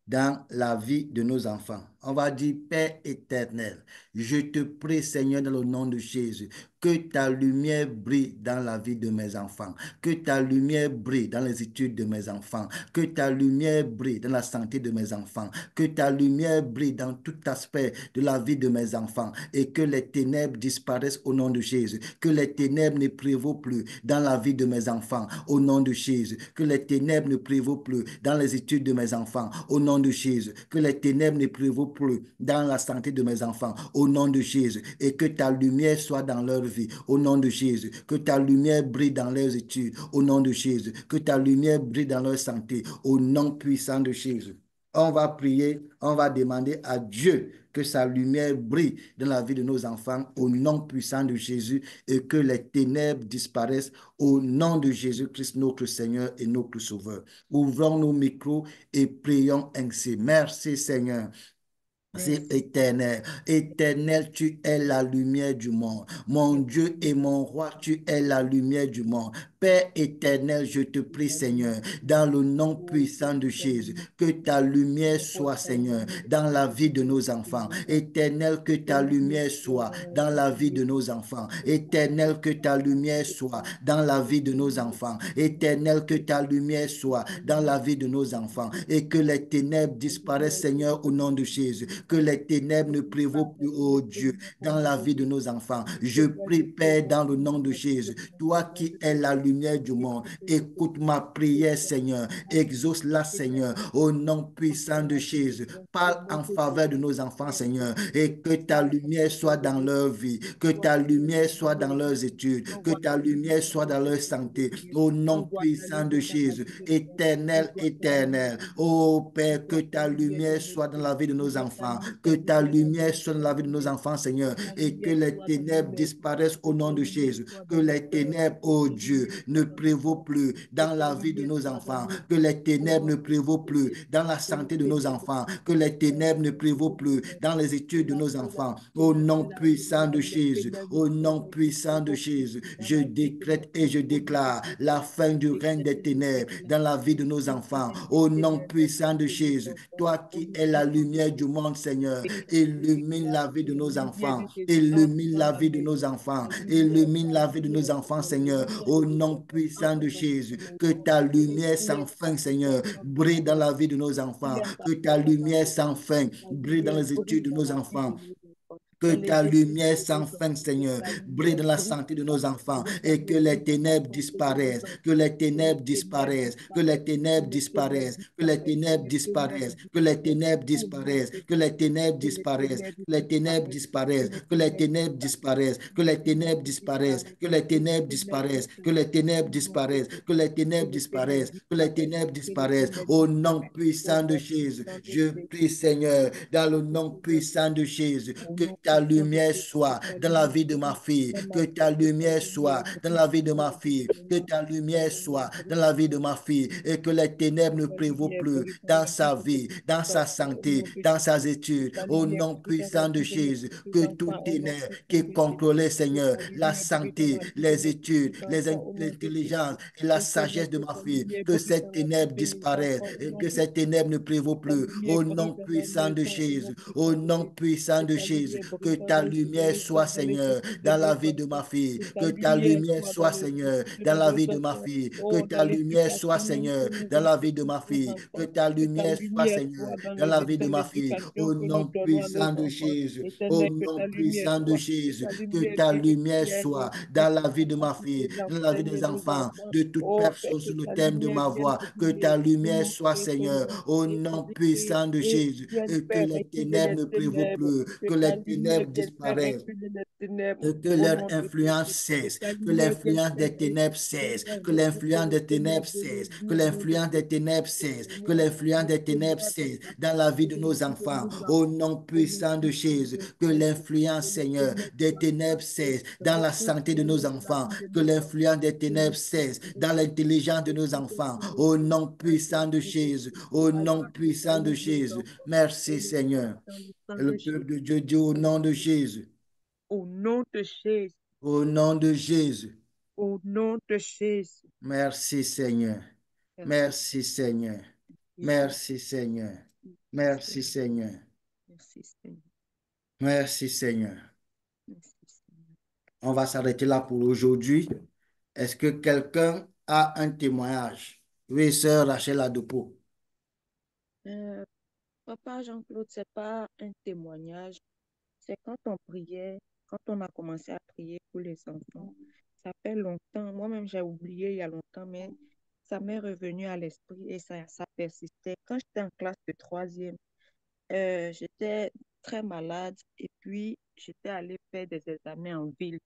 dans la vie de nos enfants. On va dire, Père éternel, je te prie, Seigneur, dans le nom de Jésus, que ta lumière brille dans la vie de mes enfants, que ta lumière brille dans les études de mes enfants, que ta lumière brille dans la santé de mes enfants, que ta lumière brille dans tout aspect de la vie de mes enfants et que les ténèbres disparaissent au nom de Jésus, que les ténèbres ne prévaut plus dans la vie de mes enfants au nom de Jésus, que les ténèbres ne prévaut plus dans les études de mes enfants au nom de Jésus, que les ténèbres ne prévaut plus dans la santé de mes enfants au nom de Jésus et que ta lumière soit dans leur vie au nom de Jésus, que ta lumière brille dans leurs études au nom de Jésus, que ta lumière brille dans leur santé au nom puissant de Jésus. On va prier, on va demander à Dieu que sa lumière brille dans la vie de nos enfants au nom puissant de Jésus et que les ténèbres disparaissent au nom de Jésus-Christ, notre Seigneur et notre Sauveur. Ouvrons nos micros et prions ainsi. Merci Seigneur. C'est Merci. éternel. Éternel, tu es la lumière du monde. Mon Dieu et mon roi, tu es la lumière du monde. Père éternel, je te prie, Seigneur, dans le nom puissant de Jésus, que ta lumière soit, Seigneur, dans la vie de nos enfants. Éternel, que ta lumière soit dans la vie de nos enfants. Éternel, que ta lumière soit dans la vie de nos enfants. Éternel, que ta lumière soit dans la vie de nos enfants. Et que les ténèbres disparaissent, Seigneur, au nom de Jésus. Que les ténèbres ne prévaut plus, oh Dieu, dans la vie de nos enfants. Je prie, Père, dans le nom de Jésus. Toi qui es la lumière du monde, écoute ma prière, Seigneur. Exauce-la, Seigneur, au nom puissant de Jésus. Parle en faveur de nos enfants, Seigneur, et que ta lumière soit dans leur vie, que ta lumière soit dans leurs études, que ta lumière soit dans leur santé, au nom puissant de Jésus. Éternel, éternel. Oh Père, que ta lumière soit dans la vie de nos enfants, que ta lumière soit dans la vie de nos enfants, Seigneur, et que les ténèbres disparaissent au nom de Jésus, que les ténèbres, oh Dieu, ne prévaut plus dans la vie de nos enfants, que les ténèbres ne prévaut plus dans la santé de nos enfants, que les ténèbres ne prévaut plus dans les études de nos enfants, au nom puissant de Jésus, au nom puissant de Jésus, je décrète et je déclare la fin du règne des ténèbres dans la vie de nos enfants, au nom puissant de Jésus. Toi qui es la lumière du monde, Seigneur, illumine la vie de nos enfants, illumine la vie de nos enfants, illumine la vie de nos enfants, Seigneur, au nom puissant de Jésus. Que ta lumière sans fin, Seigneur, brille dans la vie de nos enfants, que ta lumière sans fin brille dans les études de nos enfants, que ta lumière sans fin, Seigneur, brille dans la santé de nos enfants et que les ténèbres disparaissent, que les ténèbres disparaissent, que les ténèbres disparaissent, que les ténèbres disparaissent, que les ténèbres disparaissent, que les ténèbres disparaissent, que les ténèbres disparaissent, que les ténèbres disparaissent, que les ténèbres disparaissent, que les ténèbres disparaissent, que les ténèbres disparaissent, que les ténèbres disparaissent, que les ténèbres disparaissent. Au nom puissant de Jésus, je prie, Seigneur, dans le nom puissant de Jésus, que ta lumière soit dans la vie de ma fille, que ta lumière soit dans la vie de ma fille, que ta lumière soit dans la vie de ma fille et que les ténèbres ne prévaut plus dans sa vie, dans sa santé, dans ses études, au nom puissant de Jésus, que tout ténèbre qui contrôlait, Seigneur, la santé, les études, l'intelligence et la sagesse de ma fille, que ces ténèbres disparaissent et que ces ténèbres ne prévaut plus, au nom puissant de Jésus, au nom puissant de Jésus, que ta lumière soit, Seigneur, dans la vie de ma fille, que ta lumière soit, Seigneur, dans la vie de ma fille, que ta lumière soit, Seigneur, dans la vie de ma fille, que ta lumière soit, Seigneur, dans la vie de ma fille, au nom puissant de Jésus, au nom puissant de Jésus, que ta lumière soit dans la vie de ma fille, dans la vie des enfants, de toute personne sous le thème de ma voix, que ta lumière soit, Seigneur, au nom puissant de Jésus, et que les ténèbres ne prévaut plus, que les ténèbres disparaissent, que leur influence cesse, que l'influence des ténèbres cesse, que l'influence des ténèbres cesse, que l'influence des ténèbres cesse, que l'influence des ténèbres cesse dans la vie de nos enfants, au nom puissant de Jésus, que l'influence, Seigneur, des ténèbres cesse dans la santé de nos enfants, que l'influence des ténèbres cesse dans l'intelligence de nos enfants, au nom puissant de Jésus, au nom puissant de Jésus. Merci, Seigneur. Et le peuple de Dieu dit au nom de Jésus. Au nom de Jésus. Au nom de Jésus. Au nom de Jésus. Merci Seigneur. Merci Seigneur. Merci Seigneur. Merci Seigneur. Merci Seigneur. Merci Seigneur. Merci Seigneur. On va s'arrêter là pour aujourd'hui. Est-ce que quelqu'un a un témoignage? Oui, sœur Rachel Adepo. Papa Jean-Claude, c'est pas un témoignage. C'est quand on priait, quand on a commencé à prier pour les enfants. Ça fait longtemps. Moi-même, j'ai oublié il y a longtemps, mais ça m'est revenu à l'esprit et ça persistait. Quand j'étais en classe de troisième, j'étais très malade et puis j'étais allée faire des examens en ville.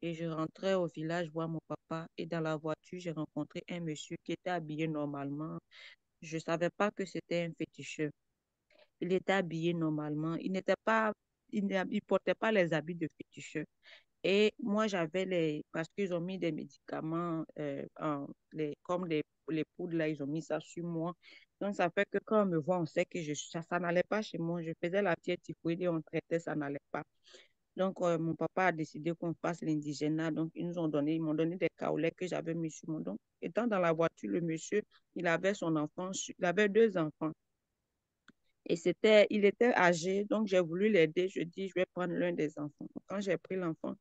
Et je rentrais au village voir mon papa et dans la voiture, j'ai rencontré un monsieur qui était habillé normalement. Je ne savais pas que c'était un féticheur. Il était habillé normalement. Il portait pas les habits de féticheur. Et moi, parce qu'ils ont mis des médicaments, comme les poudres, là, ils ont mis ça sur moi. Donc, ça fait que quand on me voit, on sait que ça n'allait pas chez moi. Je faisais la fièvre typhoïde et on traitait, ça n'allait pas. Donc, mon papa a décidé qu'on fasse l'indigénat. Donc, ils m'ont donné des kaoleks que j'avais mis sur mon dos. Étant dans la voiture, le monsieur, il avait son enfant, il avait 2 enfants. Et il était âgé, donc j'ai voulu l'aider. Je dis, je vais prendre l'un des enfants. Quand j'ai pris l'enfant,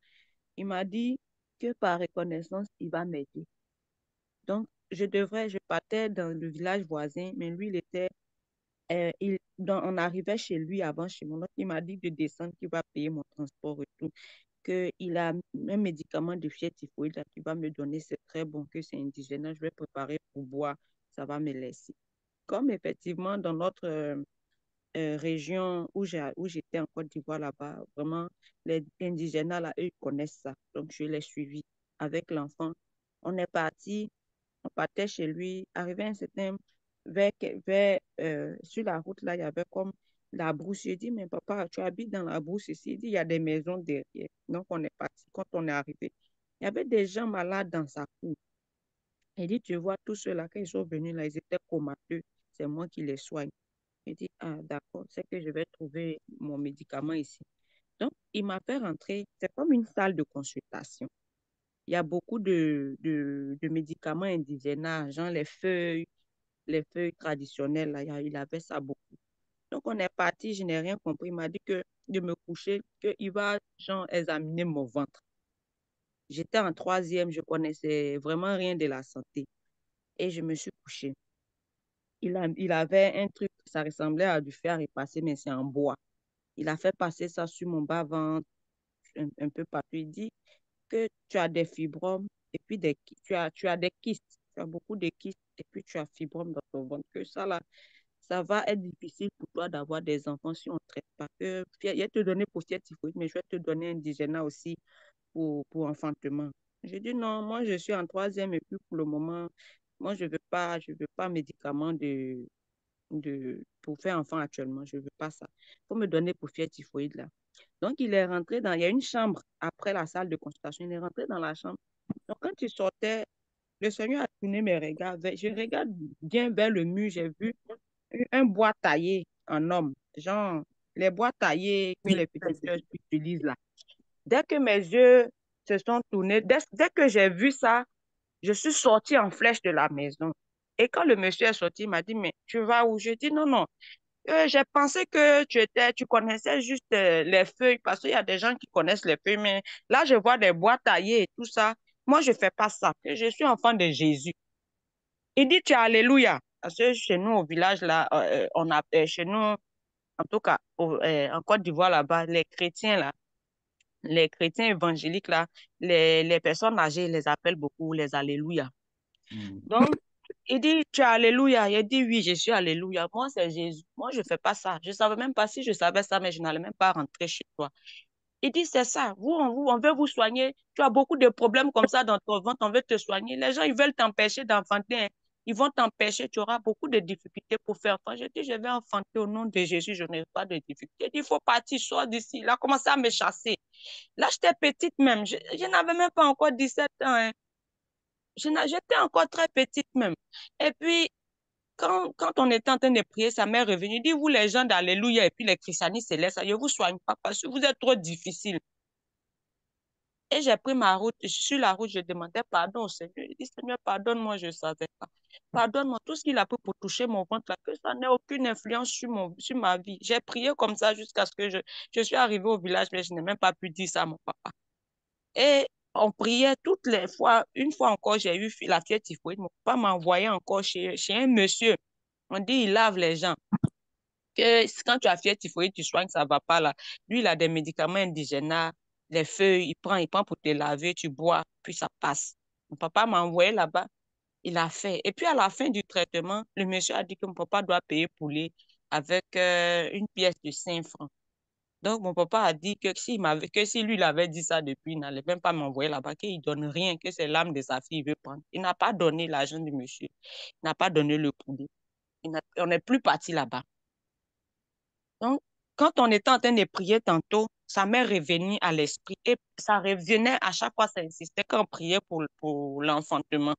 il m'a dit que par reconnaissance, il va m'aider. Donc, je partais dans le village voisin, mais lui, on arrivait chez lui avant chez moi. Donc, il m'a dit de descendre, qu'il va payer mon transport et tout. Qu'il a un médicament de fièvre typhoïde là, qu'il va me donner, c'est très bon, que c'est indigène. Je vais préparer pour boire, ça va me laisser. Comme effectivement, dans notre région où j'étais en Côte d'Ivoire là-bas, vraiment, les indigènes là, eux, ils connaissent ça. Donc, je l'ai suivi avec l'enfant. On est parti, on partait chez lui, arrivé un certain, sur la route là, il y avait comme la brousse. J'ai dit, mais papa, tu habites dans la brousse ici. Il dit, il y a des maisons derrière. Donc, on est parti. Quand on est arrivé, il y avait des gens malades dans sa cour. Il dit, tu vois, tous ceux-là, quand ils sont venus là, ils étaient comateux. C'est moi qui les soigne. Il dit, ah, d'accord, c'est que je vais trouver mon médicament ici. Donc, il m'a fait rentrer. C'est comme une salle de consultation. Il y a beaucoup de médicaments indigènes, genre les feuilles traditionnelles, là, il avait ça beaucoup. Donc, on est parti, je n'ai rien compris. Il m'a dit que de me coucher, qu'il va, genre, examiner mon ventre. J'étais en troisième, je connaissais vraiment rien de la santé. Et je me suis couchée. Il avait un truc, ça ressemblait à du fer à repasser, mais c'est en bois. Il a fait passer ça sur mon bas-ventre, un peu partout. Il dit que tu as des fibromes et puis tu as des kystes. Tu as beaucoup de kystes et puis tu as fibromes dans ton ventre. Que ça, là, ça va être difficile pour toi d'avoir des enfants si on ne traite pas. Il va te donner pour fièvre typhoïde, mais je vais te donner un indigène aussi pour enfantement. J'ai dit non, moi je suis en troisième et puis pour le moment, moi je veux pas médicament pour faire enfant actuellement. Je veux pas ça. Il faut me donner pour fièvre typhoïde là. Donc il est rentré il y a une chambre après la salle de consultation. Il est rentré dans la chambre. Donc quand il sortait, le Seigneur a tourné mes regards. Je regarde bien vers le mur, j'ai vu un bois taillé en homme. Genre, les bois taillés que les petits soeurs utilisent là. Dès que mes yeux se sont tournés, dès que j'ai vu ça, je suis sortie en flèche de la maison. Et quand le monsieur est sorti, il m'a dit, mais tu vas où? Je dis, non, non. J'ai pensé que tu connaissais juste les feuilles, parce qu'il y a des gens qui connaissent les feuilles, mais là, je vois des bois taillés et tout ça. Moi, je ne fais pas ça. Je suis enfant de Jésus. Il dit, tu es Alléluia. Parce que chez nous, au village, là, chez nous, en tout cas, en Côte d'Ivoire, là-bas, les chrétiens, là, les chrétiens évangéliques, là, les personnes âgées, ils les appellent beaucoup les Alléluia. Donc, il dit, tu es Alléluia. Il dit, oui, je suis Alléluia. Moi, c'est Jésus. Moi, je ne fais pas ça. Je ne savais même pas si je savais ça, mais je n'allais même pas rentrer chez toi. Il dit, c'est ça. On veut vous soigner. Tu as beaucoup de problèmes comme ça dans ton ventre. On veut te soigner. Les gens, ils veulent t'empêcher d'enfanter, hein. Ils vont t'empêcher. Tu auras beaucoup de difficultés pour faire enfant. Je dis, je vais enfanter au nom de Jésus. Je n'ai pas de difficultés. Il dit, il faut partir, sors d'ici. Il a commencé à me chasser. Là, j'étais petite même. Je n'avais même pas encore 17 ans, hein. J'étais encore très petite même. Et puis, quand on était en train de prier, sa mère est revenue. Il dit, vous les gens d'Alléluia et puis les christianistes célestes, je ne vous soigne pas parce que vous êtes trop difficiles. Et j'ai pris ma route. Sur la route, je demandais pardon au Seigneur. Il dit, Seigneur, pardonne-moi, je ne savais pas. Pardonne-moi, tout ce qu'il a pris pour toucher mon ventre, là, que ça n'ait aucune influence sur ma vie. J'ai prié comme ça jusqu'à ce que je suis arrivée au village, mais je n'ai même pas pu dire ça à mon papa. Et on priait toutes les fois. Une fois encore, j'ai eu la fièvre typhoïde. Mon papa m'a envoyé encore chez un monsieur. On dit, il lave les gens. Que quand tu as fièvre typhoïde, tu soignes, ça ne va pas là. Lui, il a des médicaments indigènes, les feuilles, il prend pour te laver, tu bois, puis ça passe. Mon papa m'a envoyé là-bas, il a fait. Et puis à la fin du traitement, le monsieur a dit que mon papa doit payer pour lui avec une pièce de 5 francs. Donc, mon papa a dit que si lui, il avait dit ça depuis, il n'allait même pas m'envoyer là-bas, qu'il ne donne rien, que c'est l'âme de sa fille, il veut prendre. Il n'a pas donné l'argent du monsieur. Il n'a pas donné le poulet. On n'est plus parti là-bas. Donc, quand on était en train de prier tantôt, ça m'est revenu à l'esprit et ça revenait à chaque fois, ça insistait qu'on priait pour l'enfantement.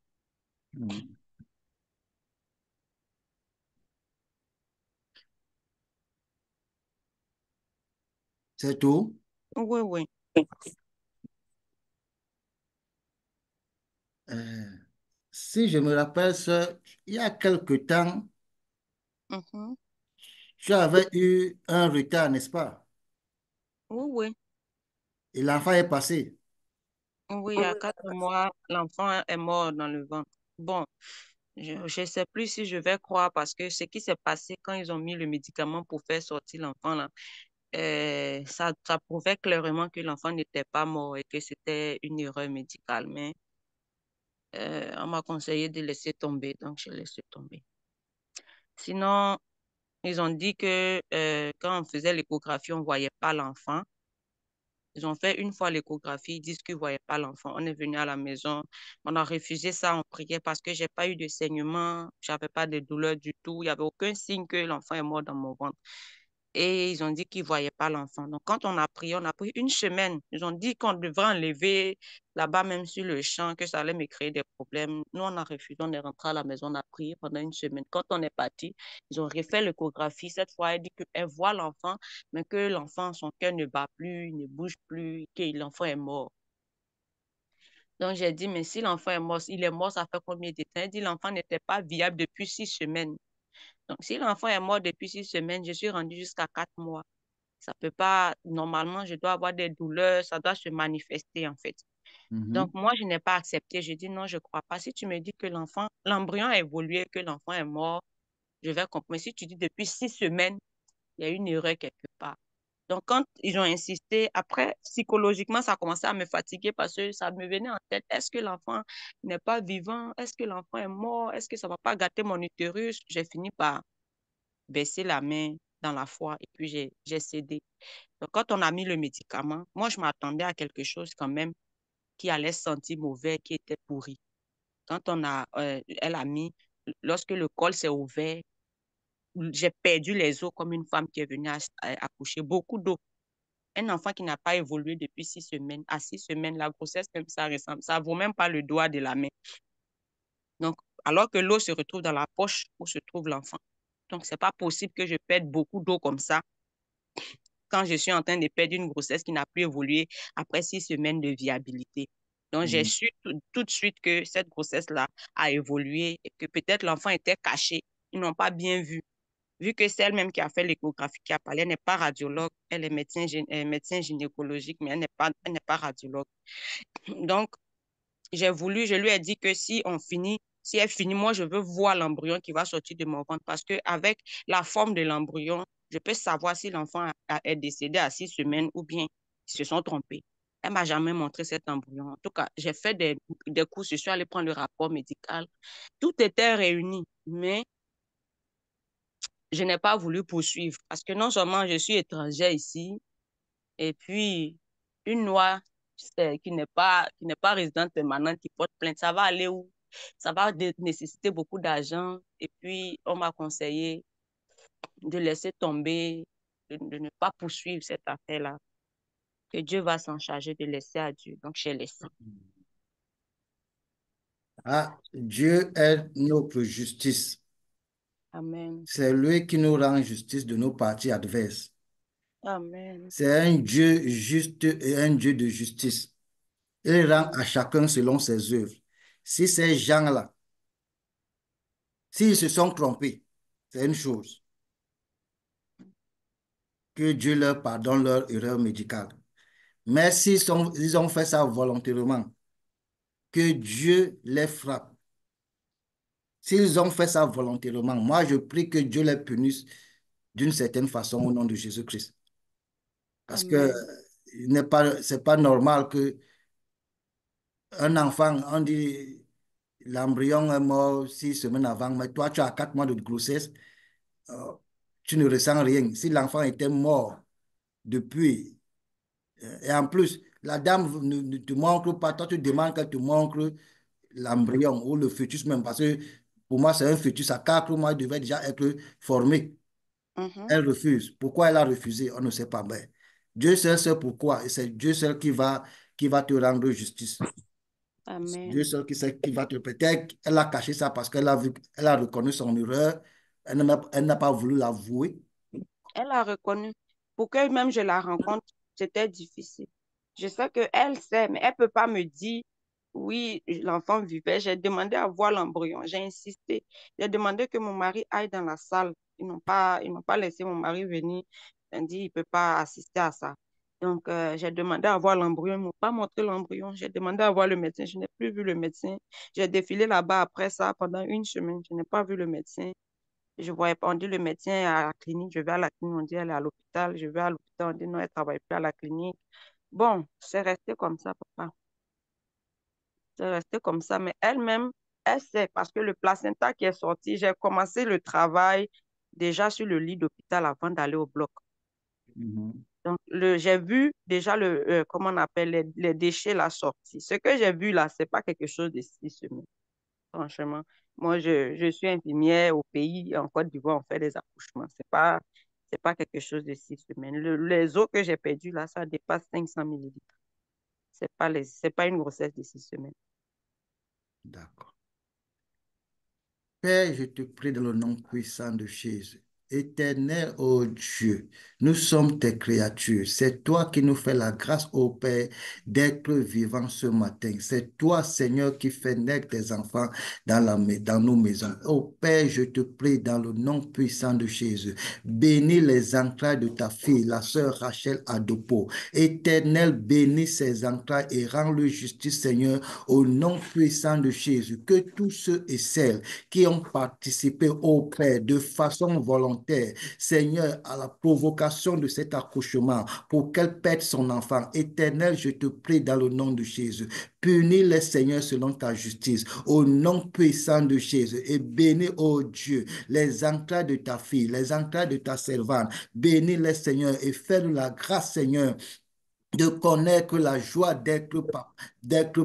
C'est tout? Oui, oui. Euh, si je me rappelle, il y a quelque temps, Mhm. tu avais eu un retard, n'est-ce pas? Oui, oui. Et l'enfant est passé. Oui, il y a 4 mois, l'enfant est mort dans le ventre. Bon, je ne sais plus si je vais croire parce que ce qui s'est passé quand ils ont mis le médicament pour faire sortir l'enfant, là, ça prouvait clairement que l'enfant n'était pas mort et que c'était une erreur médicale. Mais on m'a conseillé de laisser tomber, donc j'ai laissé tomber. Sinon, ils ont dit que quand on faisait l'échographie, on ne voyait pas l'enfant. Ils ont fait une fois l'échographie, ils disent qu'ils ne voyaient pas l'enfant. On est venu à la maison, on a refusé ça, on priait parce que j'ai pas eu de saignement, j'avais pas de douleur du tout, il n'y avait aucun signe que l'enfant est mort dans mon ventre. Et ils ont dit qu'ils ne voyaient pas l'enfant. Donc, quand on a pris une semaine. Ils ont dit qu'on devrait enlever là-bas, même sur le champ, que ça allait me créer des problèmes. Nous, on a refusé, on est rentré à la maison, on a prié pendant une semaine. Quand on est parti, ils ont refait l'échographie. Cette fois, elle dit qu'elle voit l'enfant, mais que l'enfant, son cœur ne bat plus, il ne bouge plus, que l'enfant est mort. Donc, j'ai dit, mais si l'enfant est mort, il est mort, ça fait combien de temps? Elle dit, l'enfant n'était pas viable depuis 6 semaines. Donc, si l'enfant est mort depuis 6 semaines, je suis rendue jusqu'à 4 mois. Ça peut pas, normalement, je dois avoir des douleurs, ça doit se manifester en fait. Donc, Mhm. moi, je n'ai pas accepté. Je dis non, je ne crois pas. Si tu me dis que l'embryon a évolué, que l'enfant est mort, je vais comprendre. Mais si tu dis depuis 6 semaines, il y a une erreur quelque part. Donc, quand ils ont insisté, après, psychologiquement, ça a commencé à me fatiguer parce que ça me venait en tête. Est-ce que l'enfant n'est pas vivant? Est-ce que l'enfant est mort? Est-ce que ça ne va pas gâter mon utérus? J'ai fini par baisser la main dans la foi et puis j'ai cédé. Donc, quand on a mis le médicament, moi, je m'attendais à quelque chose quand même qui allait sentir mauvais, qui était pourri. Quand elle a mis, lorsque le col s'est ouvert, j'ai perdu les os comme une femme qui est venue accoucher, beaucoup d'eau. Un enfant qui n'a pas évolué depuis 6 semaines, à 6 semaines, la grossesse, même ça ressemble, ça vaut même pas le doigt de la main. Donc, alors que l'eau se retrouve dans la poche où se trouve l'enfant. Donc, c'est pas possible que je perde beaucoup d'eau comme ça quand je suis en train de perdre une grossesse qui n'a plus évolué après 6 semaines de viabilité. Donc, j'ai Mhm. su tout de suite que cette grossesse-là a évolué et que peut-être l'enfant était caché. Ils n'ont pas bien vu. Vu que c'est elle-même qui a fait l'échographie, qui a parlé, elle n'est pas radiologue, elle est médecin gynécologique, mais elle n'est pas radiologue. Donc, je lui ai dit que si elle finit, moi, je veux voir l'embryon qui va sortir de mon ventre parce qu'avec la forme de l'embryon, je peux savoir si l'enfant est décédé à 6 semaines ou bien ils se sont trompés. Elle m'a jamais montré cet embryon. En tout cas, j'ai fait des courses, je suis allée prendre le rapport médical. Tout était réuni, mais je n'ai pas voulu poursuivre parce que non seulement je suis étrangère ici, et puis une loi qui n'est pas résidente permanente qui porte plainte, ça va aller où? Ça va nécessiter beaucoup d'argent. Et puis, on m'a conseillé de laisser tomber, de ne pas poursuivre cette affaire-là, que Dieu va s'en charger, de laisser à Dieu. Donc, j'ai laissé. Ah, Dieu est notre justice. Amen. C'est lui qui nous rend justice de nos parties adverses. Amen. C'est un Dieu juste et un Dieu de justice. Il rend à chacun selon ses œuvres. Si ces gens-là, s'ils se sont trompés, c'est une chose. Que Dieu leur pardonne leur erreur médicale. Mais ils ont fait ça volontairement, que Dieu les frappe. S'ils ont fait ça volontairement, moi je prie que Dieu les punisse d'une certaine façon au nom de Jésus-Christ. Parce que Amen. c'est pas normal que un enfant, on dit l'embryon est mort 6 semaines avant, mais toi tu as 4 mois de grossesse, euh, tu ne ressens rien. Si l'enfant était mort depuis, et en plus, la dame ne te montre pas, toi tu demandes qu'elle te montre l'embryon ou le fœtus même, parce que pour moi c'est un fœtus à 4 mois, il devait déjà être formé. Mhm. Elle refuse. Pourquoi elle a refusé? On ne sait pas. Mais Dieu seul sait pourquoi. Et c'est Dieu seul qui va te rendre justice. Dieu Amen. seul qui sait qui va te... Peut-être elle a caché ça parce qu'elle a vu, elle a reconnu son erreur. Elle n'a pas voulu l'avouer. Elle a reconnu. pour que même je la rencontre, c'était difficile. Je sais qu'elle sait, mais elle ne peut pas me dire, oui, l'enfant vivait. J'ai demandé à voir l'embryon, j'ai insisté. J'ai demandé que mon mari aille dans la salle. Ils n'ont pas laissé mon mari venir. Ils ont dit, il ne peut pas assister à ça. Donc, j'ai demandé à voir l'embryon. Ils ne m'ont pas montré l'embryon. J'ai demandé à voir le médecin. Je n'ai plus vu le médecin. J'ai défilé là-bas après ça pendant une semaine. Je n'ai pas vu le médecin. Je voyais pas, on dit le médecin est à la clinique, je vais à la clinique, on dit elle est à l'hôpital, je vais à l'hôpital, on dit non, elle ne travaille plus à la clinique. Bon, c'est resté comme ça, papa. C'est resté comme ça, mais elle-même, elle sait, parce que le placenta qui est sorti, j'ai commencé le travail déjà sur le lit d'hôpital avant d'aller au bloc. Mhm. Donc, j'ai vu déjà comment on appelle, les déchets là sortis. Ce que j'ai vu là, c'est pas quelque chose de si semaines. Franchement, moi, je suis infirmière au pays, en Côte d'Ivoire, on fait des accouchements. C'est pas quelque chose de 6 semaines. Les os que j'ai perdus là, ça dépasse 500 millilitres. C'est pas une grossesse de 6 semaines. D'accord. Père, je te prie dans le nom puissant de Jésus. Éternel, ô Dieu, nous sommes tes créatures. C'est toi qui nous fais la grâce, ô Père, d'être vivants ce matin. C'est toi, Seigneur, qui fais naître tes enfants dans nos maisons. Ô Père, je te prie dans le nom puissant de Jésus. Bénis les entrailles de ta fille, la sœur Rachel Adopo. Éternel, bénis ses entrailles et rends-le justice, Seigneur, au nom puissant de Jésus. Que tous ceux et celles qui ont participé au Père de façon volontaire, Seigneur, à la provocation de cet accouchement pour qu'elle perde son enfant. Éternel, je te prie dans le nom de Jésus. Punis les Seigneurs selon ta justice, au nom puissant de Jésus. Et bénis, ô Dieu, les entrailles de ta fille, les entrailles de ta servante. Bénis les Seigneurs et fais-nous la grâce, Seigneur, de connaître la joie d'être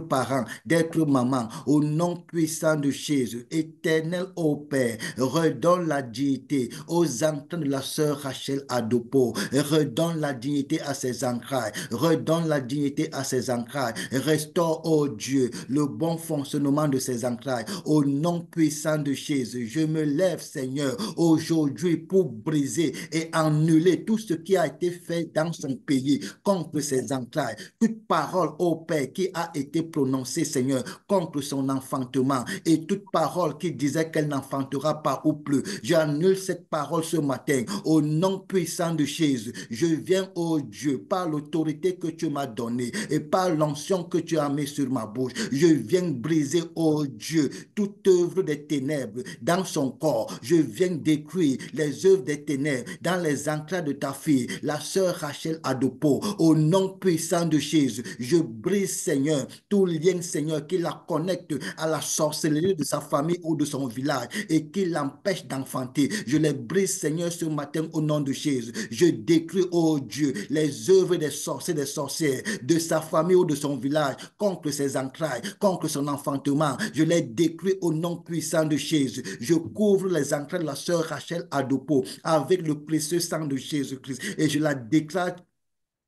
parent, d'être maman, au nom puissant de Jésus. Éternel, ô Père, redonne la dignité aux enfants de la sœur Rachel Adopo, redonne la dignité à ses entrailles, redonne la dignité à ses entrailles, restaure, ô Dieu, le bon fonctionnement de ses entrailles, au nom puissant de Jésus. Je me lève, Seigneur, aujourd'hui pour briser et annuler tout ce qui a été fait dans son pays contre ses entrailles. Toute parole, ô Père, qui a été prononcée, Seigneur, contre son enfantement et toute parole qui disait qu'elle n'enfantera pas ou plus, j'annule cette parole ce matin au nom puissant de Jésus. Je viens, ô Dieu, par l'autorité que tu m'as donnée et par l'onction que tu as mis sur ma bouche. Je viens briser, ô Dieu, toute œuvre des ténèbres dans son corps. Je viens détruire les œuvres des ténèbres dans les entrailles de ta fille, la sœur Rachel Adopo. Au nom puissant de Jésus, je brise, Seigneur, tout lien, Seigneur, qui la connecte à la sorcellerie de sa famille ou de son village et qui l'empêche d'enfanter. Je les brise, Seigneur, ce matin au nom de Jésus. Je détruis, oh Dieu, les œuvres des sorciers, des sorcières, de sa famille ou de son village, contre ses entrailles, contre son enfantement. Je les détruis au nom puissant de Jésus. Je couvre les entrailles de la sœur Rachel Adopo avec le précieux sang de Jésus-Christ et je la déclare.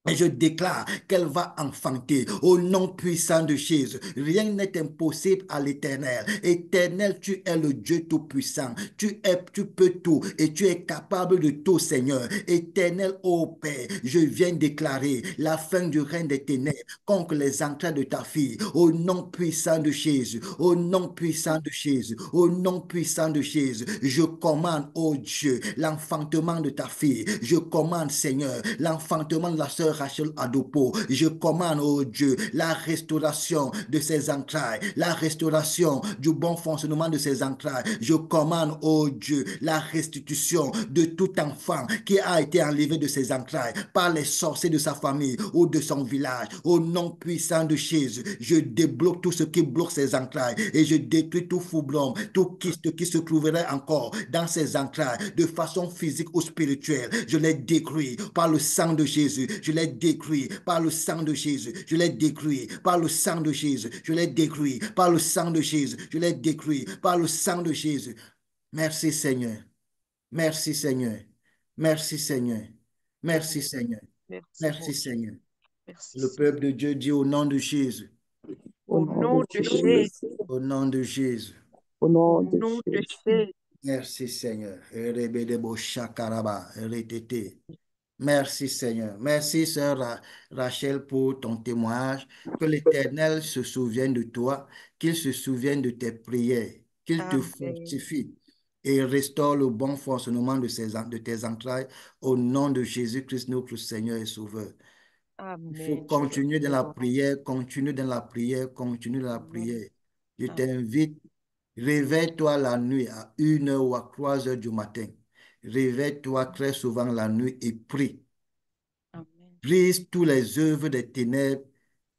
Et je déclare qu'elle va enfanter au nom puissant de Jésus. Rien n'est impossible à l'Éternel. Éternel, tu es le Dieu tout-puissant. Tu peux tout et tu es capable de tout, Seigneur. Éternel, ô Père, je viens déclarer la fin du règne des ténèbres contre les entrailles de ta fille. Au nom puissant de Jésus. Au nom puissant de Jésus. Au nom puissant de Jésus. Je commande, ô Dieu, l'enfantement de ta fille. Je commande, Seigneur, l'enfantement de la sœur Rachel Adopo. Je commande, oh Dieu, la restauration de ses entrailles, la restauration du bon fonctionnement de ses entrailles. Je commande, oh Dieu, la restitution de tout enfant qui a été enlevé de ses entrailles par les sorciers de sa famille ou de son village. Au nom puissant de Jésus, je débloque tout ce qui bloque ses entrailles et je détruis tout foublon, tout kyste qui se trouverait encore dans ses entrailles de façon physique ou spirituelle. Je les détruis par le sang de Jésus. Je les détruis par le sang de Jésus. Je les détruis par le sang de Jésus. Je les détruis par le sang de Jésus. Je les détruis par le sang de Jésus. Merci Seigneur. Merci Seigneur. Merci Seigneur. Merci Seigneur. Merci, Merci Seigneur. merci. Le peuple de Dieu dit au nom de Jésus. Au nom de Jésus. Au nom de Jésus. Au Au nom de nom de Jésus. Jésus. Merci Seigneur. Erebedebo shakaraba, eretete. Merci Seigneur. Merci Sœur Rachel pour ton témoignage. Que l'Éternel se souvienne de toi, qu'il se souvienne de tes prières, qu'il te Amen. fortifie et restaure le bon fonctionnement de tes entrailles au nom de Jésus-Christ, notre Seigneur et Sauveur. Il faut Amen. Je vais continuer dans prier la pour prière, continuer dans la prière, continuer dans la Amen. prière. Je Amen. t'invite, réveille-toi la nuit à 1 heure ou à 3 heures du matin. Réveille-toi très souvent la nuit et prie. Amen. Brise tous les œuvres des ténèbres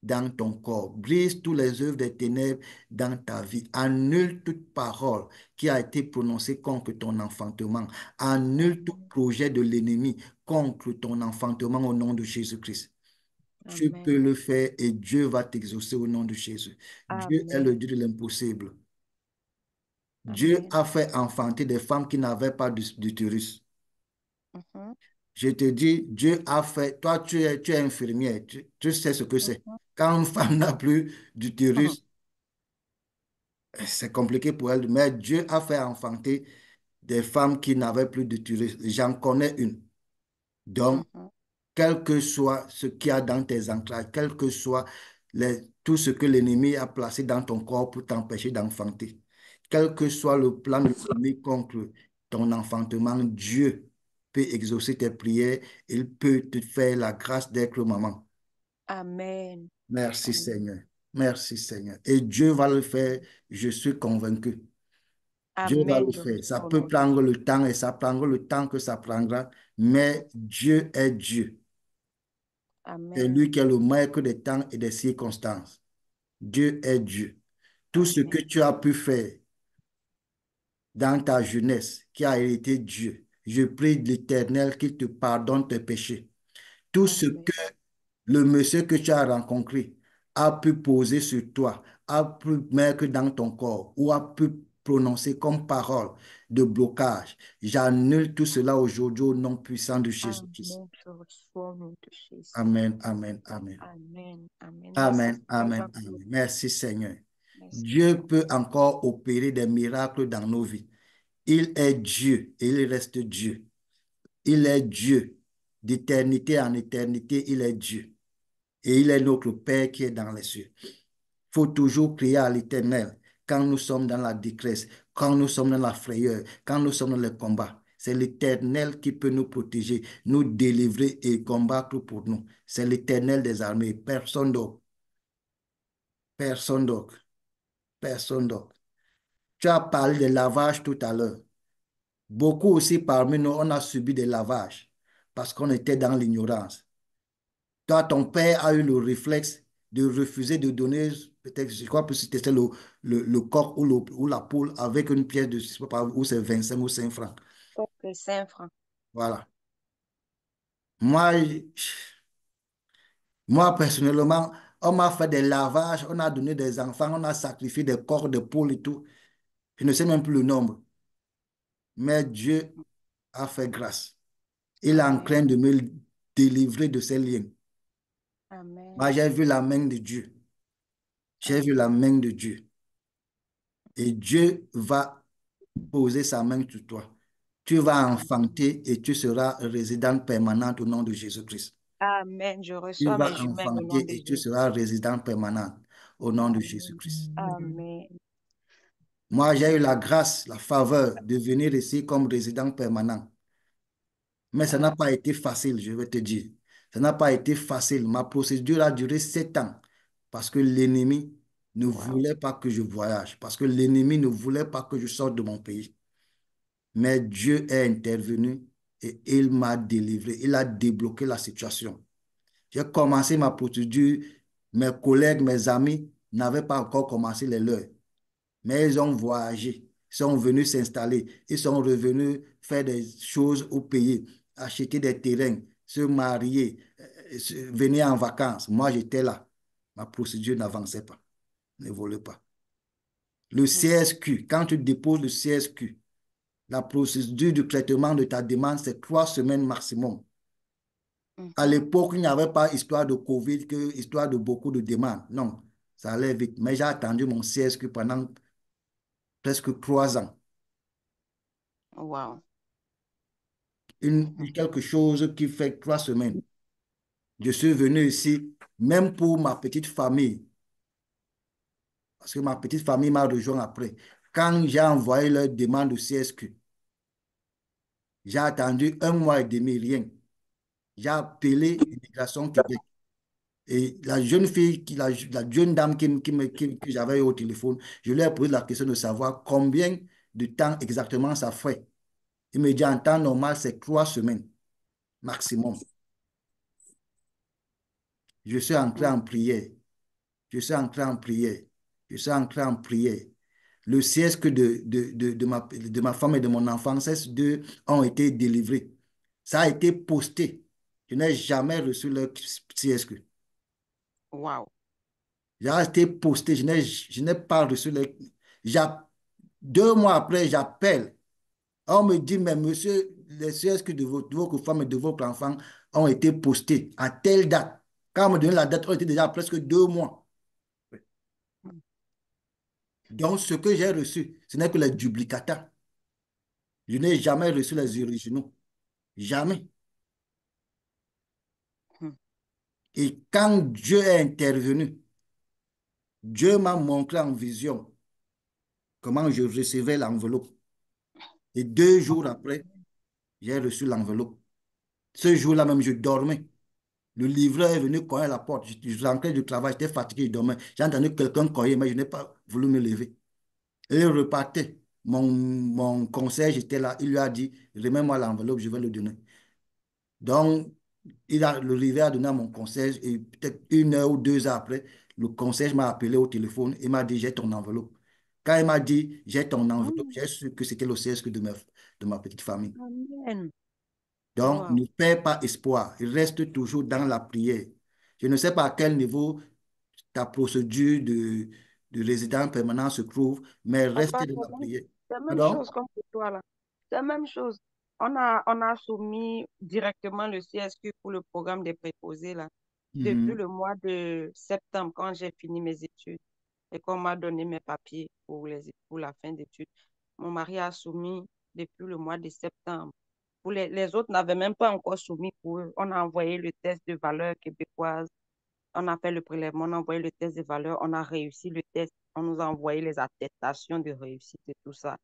dans ton corps. Brise tous les œuvres des ténèbres dans ta vie. Annule toute parole qui a été prononcée contre ton enfantement. Annule tout Amen. projet de l'ennemi contre ton enfantement au nom de Jésus-Christ. Tu peux Amen. le faire et Dieu va t'exaucer au nom de Jésus. Dieu est le Amen. Dieu de l'impossible. Dieu Amen. a fait enfanter des femmes qui n'avaient pas d'utérus. Mhm. Je te dis, Dieu a fait, toi tu es infirmière, tu sais ce que c'est. Mhm. Quand une femme n'a plus Mhm. d'utérus, c'est compliqué pour elle, mais Dieu a fait enfanter des femmes qui n'avaient plus d'utérus. J'en connais une. Donc, Mhm. quel que soit ce qu'il y a dans tes entrailles, quel que soit tout ce que l'ennemi a placé dans ton corps pour t'empêcher d'enfanter, quel que soit le plan de l'ennemi contre ton enfantement, Dieu peut exaucer tes prières, il peut te faire la grâce d'être maman. Amen. Merci Amen. Seigneur. Merci Seigneur. Et Dieu va le faire, je suis convaincu. Dieu va le Amen. Je faire. Ça reçois au peut nom de prendre le Jésus. temps et ça prendra le temps que ça prendra, mais Dieu est Dieu. C'est Amen. lui qui est le maître des temps et des circonstances. Dieu est Dieu. Tout ce que Amen. tu as pu faire dans ta jeunesse, qui a été Dieu, je prie de l'Éternel qu'il te pardonne tes péchés. Tout ce Amen. que le monsieur que tu as rencontré a pu poser sur toi, a pu mettre dans ton corps ou a pu prononcer comme parole de blocage, j'annule tout cela aujourd'hui au nom puissant de Jésus-Christ. Amen. Je reçois au nom de Jésus. Amen, amen, amen. Amen. Amen. Merci, Amen, Seigneur. amen, J'apprécie. amen. Merci Seigneur. Merci, Dieu Seigneur. peut encore opérer des miracles dans nos vies. Il est Dieu et il reste Dieu. Il est Dieu. D'éternité en éternité, il est Dieu. Et il est notre Père qui est dans les cieux. Il faut toujours prier à l'Éternel quand nous sommes dans la détresse, quand nous sommes dans la frayeur, quand nous sommes dans le combat. C'est l'Éternel qui peut nous protéger, nous délivrer et combattre pour nous. C'est l'Éternel des armées, personne d'autre, personne d'autre, personne d'autre. Tu as parlé de lavage tout à l'heure. Beaucoup aussi parmi nous, on a subi des lavages parce qu'on était dans l'ignorance. Toi, ton père a eu le réflexe de refuser de donner, peut-être, je crois que c'était le coq ou la poule avec une pièce de, je sais pas, où c'est 25 ou 5 francs. Ok, Saint-Franc. Voilà. Moi, moi, personnellement, on m'a fait des lavages, on a donné des enfants, on a sacrifié des corps de poule et tout. Je ne sais même plus le nombre. Mais Dieu a fait grâce. Il est en Amen. train de me délivrer de ces liens. Moi, Amen. j'ai vu la main de Dieu. J'ai vu la Amen. main de Dieu. Et Dieu va poser sa main sur toi. Tu vas Amen. enfanter et tu seras résidente permanente au nom de Jésus-Christ. Amen. Je Tu reçois mes vas jumelles au nom enfanter de et tu Jésus. seras résidente permanente au nom de Amen. Jésus-Christ. Amen. Moi, j'ai eu la grâce, la faveur de venir ici comme résident permanent. Mais ça n'a Amen. pas été facile, je vais te dire. Ça n'a pas été facile. Ma procédure a duré 7 ans parce que l'ennemi ne Wow. voulait pas que je voyage, parce que l'ennemi ne voulait pas que je sorte de mon pays. Mais Dieu est intervenu et il m'a délivré. Il a débloqué la situation. J'ai commencé ma procédure. Mes collègues, mes amis n'avaient pas encore commencé les leurs. Mais ils ont voyagé, ils sont venus s'installer, ils sont revenus faire des choses au pays, acheter des terrains, se marier, venir en vacances. Moi, j'étais là. Ma procédure n'avançait pas, ne volait pas. Le Mm. CSQ, quand tu déposes le CSQ, la procédure de traitement de ta demande, c'est 3 semaines maximum. À Mhm. l'époque, il n'y avait pas histoire de Covid, que histoire de beaucoup de demandes. Non, ça allait vite. Mais j'ai attendu mon CSQ pendant presque 3 ans. Wow. quelque chose qui fait 3 semaines. Je suis venu ici, même pour ma petite famille, parce que ma petite famille m'a rejoint après. Quand j'ai envoyé leur demande au CSQ, j'ai attendu 1 mois et demi, rien. J'ai appelé Immigration Québec. Et la jeune fille, la jeune dame que j'avais eu au téléphone, je lui ai posé la question de savoir combien de temps exactement ça fait. Il me dit en temps normal, c'est 3 semaines maximum. Je suis entré en prière. Je suis entré en prière. Je suis entré en prière. Le CSQ de ma femme et de mon enfant, ces deux ont été délivrés. Ça a été posté. Je n'ai jamais reçu le CSQ. Wow. Ça a été posté. Je n'ai pas reçu le... 2 mois après, j'appelle. On me dit, mais monsieur, les CSQ de votre femme et de votre enfant ont été postés à telle date. Quand on me donne la date, on était déjà presque 2 mois. Donc, ce que j'ai reçu, ce n'est que les duplicata. Je n'ai jamais reçu les originaux. Jamais. Hmm. Et quand Dieu est intervenu, Dieu m'a montré en vision comment je recevais l'enveloppe. Et 2 jours après, j'ai reçu l'enveloppe. Ce jour-là même, je dormais. Le livreur est venu cogner à la porte. Je rentrais du travail, j'étais fatigué, je dormais. J'ai entendu quelqu'un cogner, mais je n'ai pas voulu me lever. Et il repartait. Mon conseil, j'étais là. Il lui a dit, remets-moi l'enveloppe, je vais le donner. Donc, le livreur a donné à mon concierge et peut-être 1 heure ou 2 heures après, le concierge m'a appelé au téléphone et m'a dit, j'ai ton enveloppe. Quand il m'a dit, j'ai ton enveloppe, Hmm. j'ai su que c'était le CSQ de ma petite famille. Amen. Donc, Wow. ne perds pas espoir. Il reste toujours dans la prière. Je ne sais pas à quel niveau ta procédure de résident permanent se trouve, mais reste Papa, dans la prière. c'est la même Pardon? chose comme pour toi là. C'est la même chose. On a soumis directement le CSQ pour le programme des préposés là. Depuis Mhm. le mois de septembre, quand j'ai fini mes études et qu'on m'a donné mes papiers pour la fin d'études, mon mari a soumis depuis le mois de septembre. Pour les autres n'avaient même pas encore soumis pour eux. On a envoyé le test de valeur québécoise. On a fait le prélèvement, on a envoyé le test de valeur, on a réussi le test, on nous a envoyé les attestations de réussite et tout ça.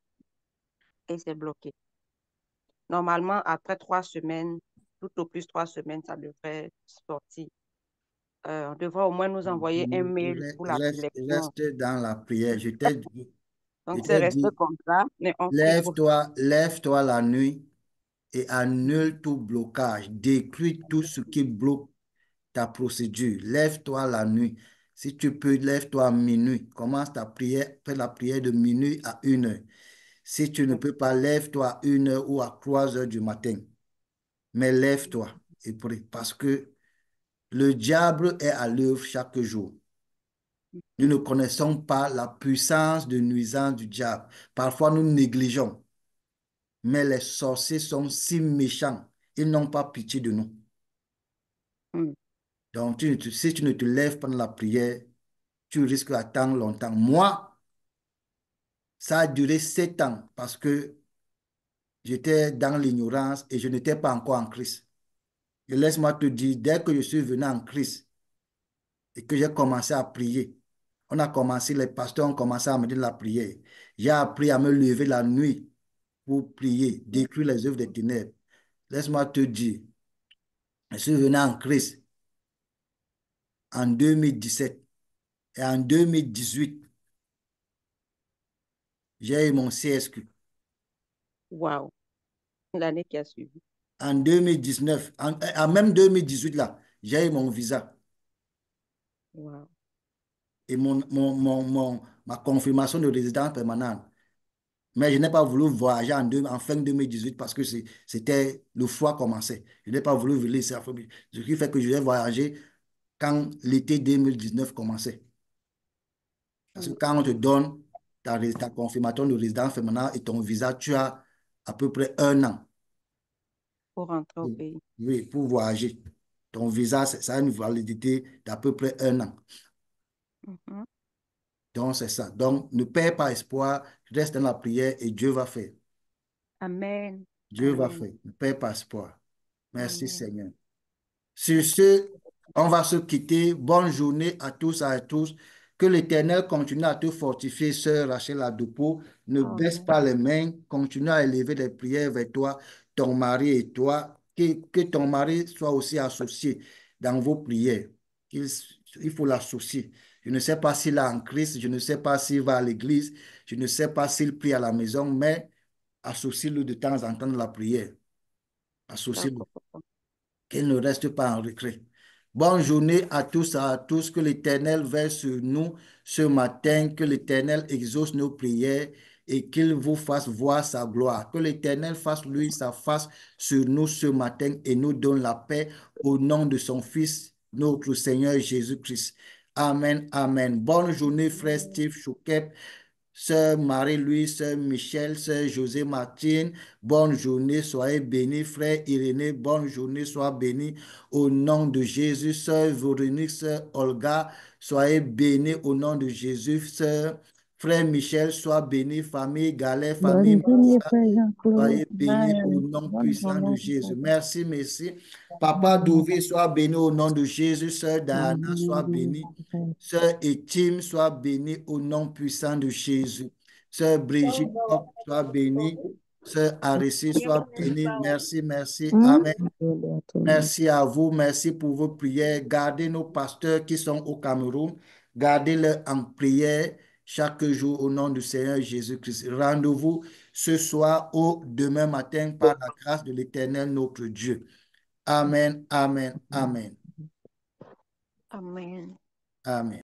Et c'est bloqué. Normalement, après 3 semaines, tout au plus 3 semaines, ça devrait sortir. On devrait au moins nous envoyer un mail pour la sélection. Reste dans la prière. Je Donc, c'est t'ai resté dit, comme ça, mais on prie pour ça. lève-toi la nuit et annule tout blocage. Détruis tout ce qui bloque ta procédure. Lève-toi la nuit. Si tu peux, lève-toi à minuit. Commence ta prière, fais la prière de minuit à 1 heure. Si tu ne peux pas, lève-toi à 1 heure ou à 3 heures du matin. Mais lève-toi et prie parce que le diable est à l'œuvre chaque jour. Nous ne connaissons pas la puissance de nuisance du diable. Parfois, nous négligeons. Mais les sorciers sont si méchants. Ils n'ont pas pitié de nous. Mm. Donc, si tu ne te lèves pas dans la prière, tu risques d'attendre longtemps. Moi, ça a duré 7 ans parce que j'étais dans l'ignorance et je n'étais pas encore en Christ. Et laisse-moi te dire, dès que je suis venu en Christ et que j'ai commencé à prier, les pasteurs ont commencé à me dire la prière. J'ai appris à me lever la nuit pour prier, détruire les œuvres des ténèbres. Laisse-moi te dire, je suis venu en Christ en 2017 et en 2018, j'ai eu mon CSQ. Wow. L'année qui a suivi. En 2019, en même 2018 là, j'ai eu mon visa Wow. et ma confirmation de résidence permanente. Mais je n'ai pas voulu voyager en fin 2018 parce que c'était le froid commençait. Je n'ai pas voulu venir ici. Ce qui fait que je vais voyager quand l'été 2019 commençait. Parce que Mm. quand on te donne ta confirmation de résidence permanente et ton visa, tu as à peu près 1 an. Pour rentrer au Oui, pays. oui, pour voyager. Ton visa, ça a une validité d'à peu près 1 an. Mhm. Donc, c'est ça. Donc, ne perds pas espoir, reste dans la prière et Dieu va faire. Amen. Dieu va Amen. faire. Ne perds pas espoir. Merci, Amen. Seigneur. Sur ce, on va se quitter. Bonne journée à tous et à tous. Que l'Éternel continue à te fortifier, sœur Rachel Adupo. Ne baisse Amen. pas les mains. Continue à élever des prières vers toi, ton mari et toi. Que ton mari soit aussi associé dans vos prières. Il, il faut l'associer. Je ne sais pas s'il est en Christ. Je ne sais pas s'il va à l'église. Je ne sais pas s'il prie à la maison, mais associe-le de temps en temps dans la prière. Associe-le. D'accord, papa. Qu'il ne reste pas en regret. Bonne journée à tous et à tous. Que l'Éternel veille sur nous ce matin. Que l'Éternel exauce nos prières et qu'il vous fasse voir sa gloire. Que l'Éternel fasse lui sa face sur nous ce matin et nous donne la paix au nom de son Fils, notre Seigneur Jésus-Christ. Amen, amen. Bonne journée, frère Steve Chouquet. Sœur Marie-Louise, Sœur Michel, Sœur José Martine, bonne journée, soyez bénis. Frère Irénée, bonne journée, sois bénis au nom de Jésus. Sœur Véronique, Sœur Olga, soyez bénis au nom de Jésus. Sœur Frère Michel, sois béni. Famille Galet, famille Bonne journée, Marissa, Frère Jean-Claude. soyez bénis au Bye. nom Bonne puissant de journée, Jésus. Frère. Merci, merci. Papa Douvé, sois béni au nom de Jésus. Sœur Diana, sois Hallelujah, bénie. Frère. Sœur Étime, sois bénie au nom puissant de Jésus. Sœur Brigitte, sois bénie. Sœur Arissi, sois bénie. Merci, merci. Amen. Hallelujah, to you. Merci à vous. Merci pour vos prières. Gardez nos pasteurs qui sont au Cameroun. Gardez-les en prière chaque jour au nom du Seigneur Jésus-Christ. Rendez-vous ce soir ou demain matin par la grâce de l'Éternel notre Dieu. Amen, amen, amen, Amen. amen.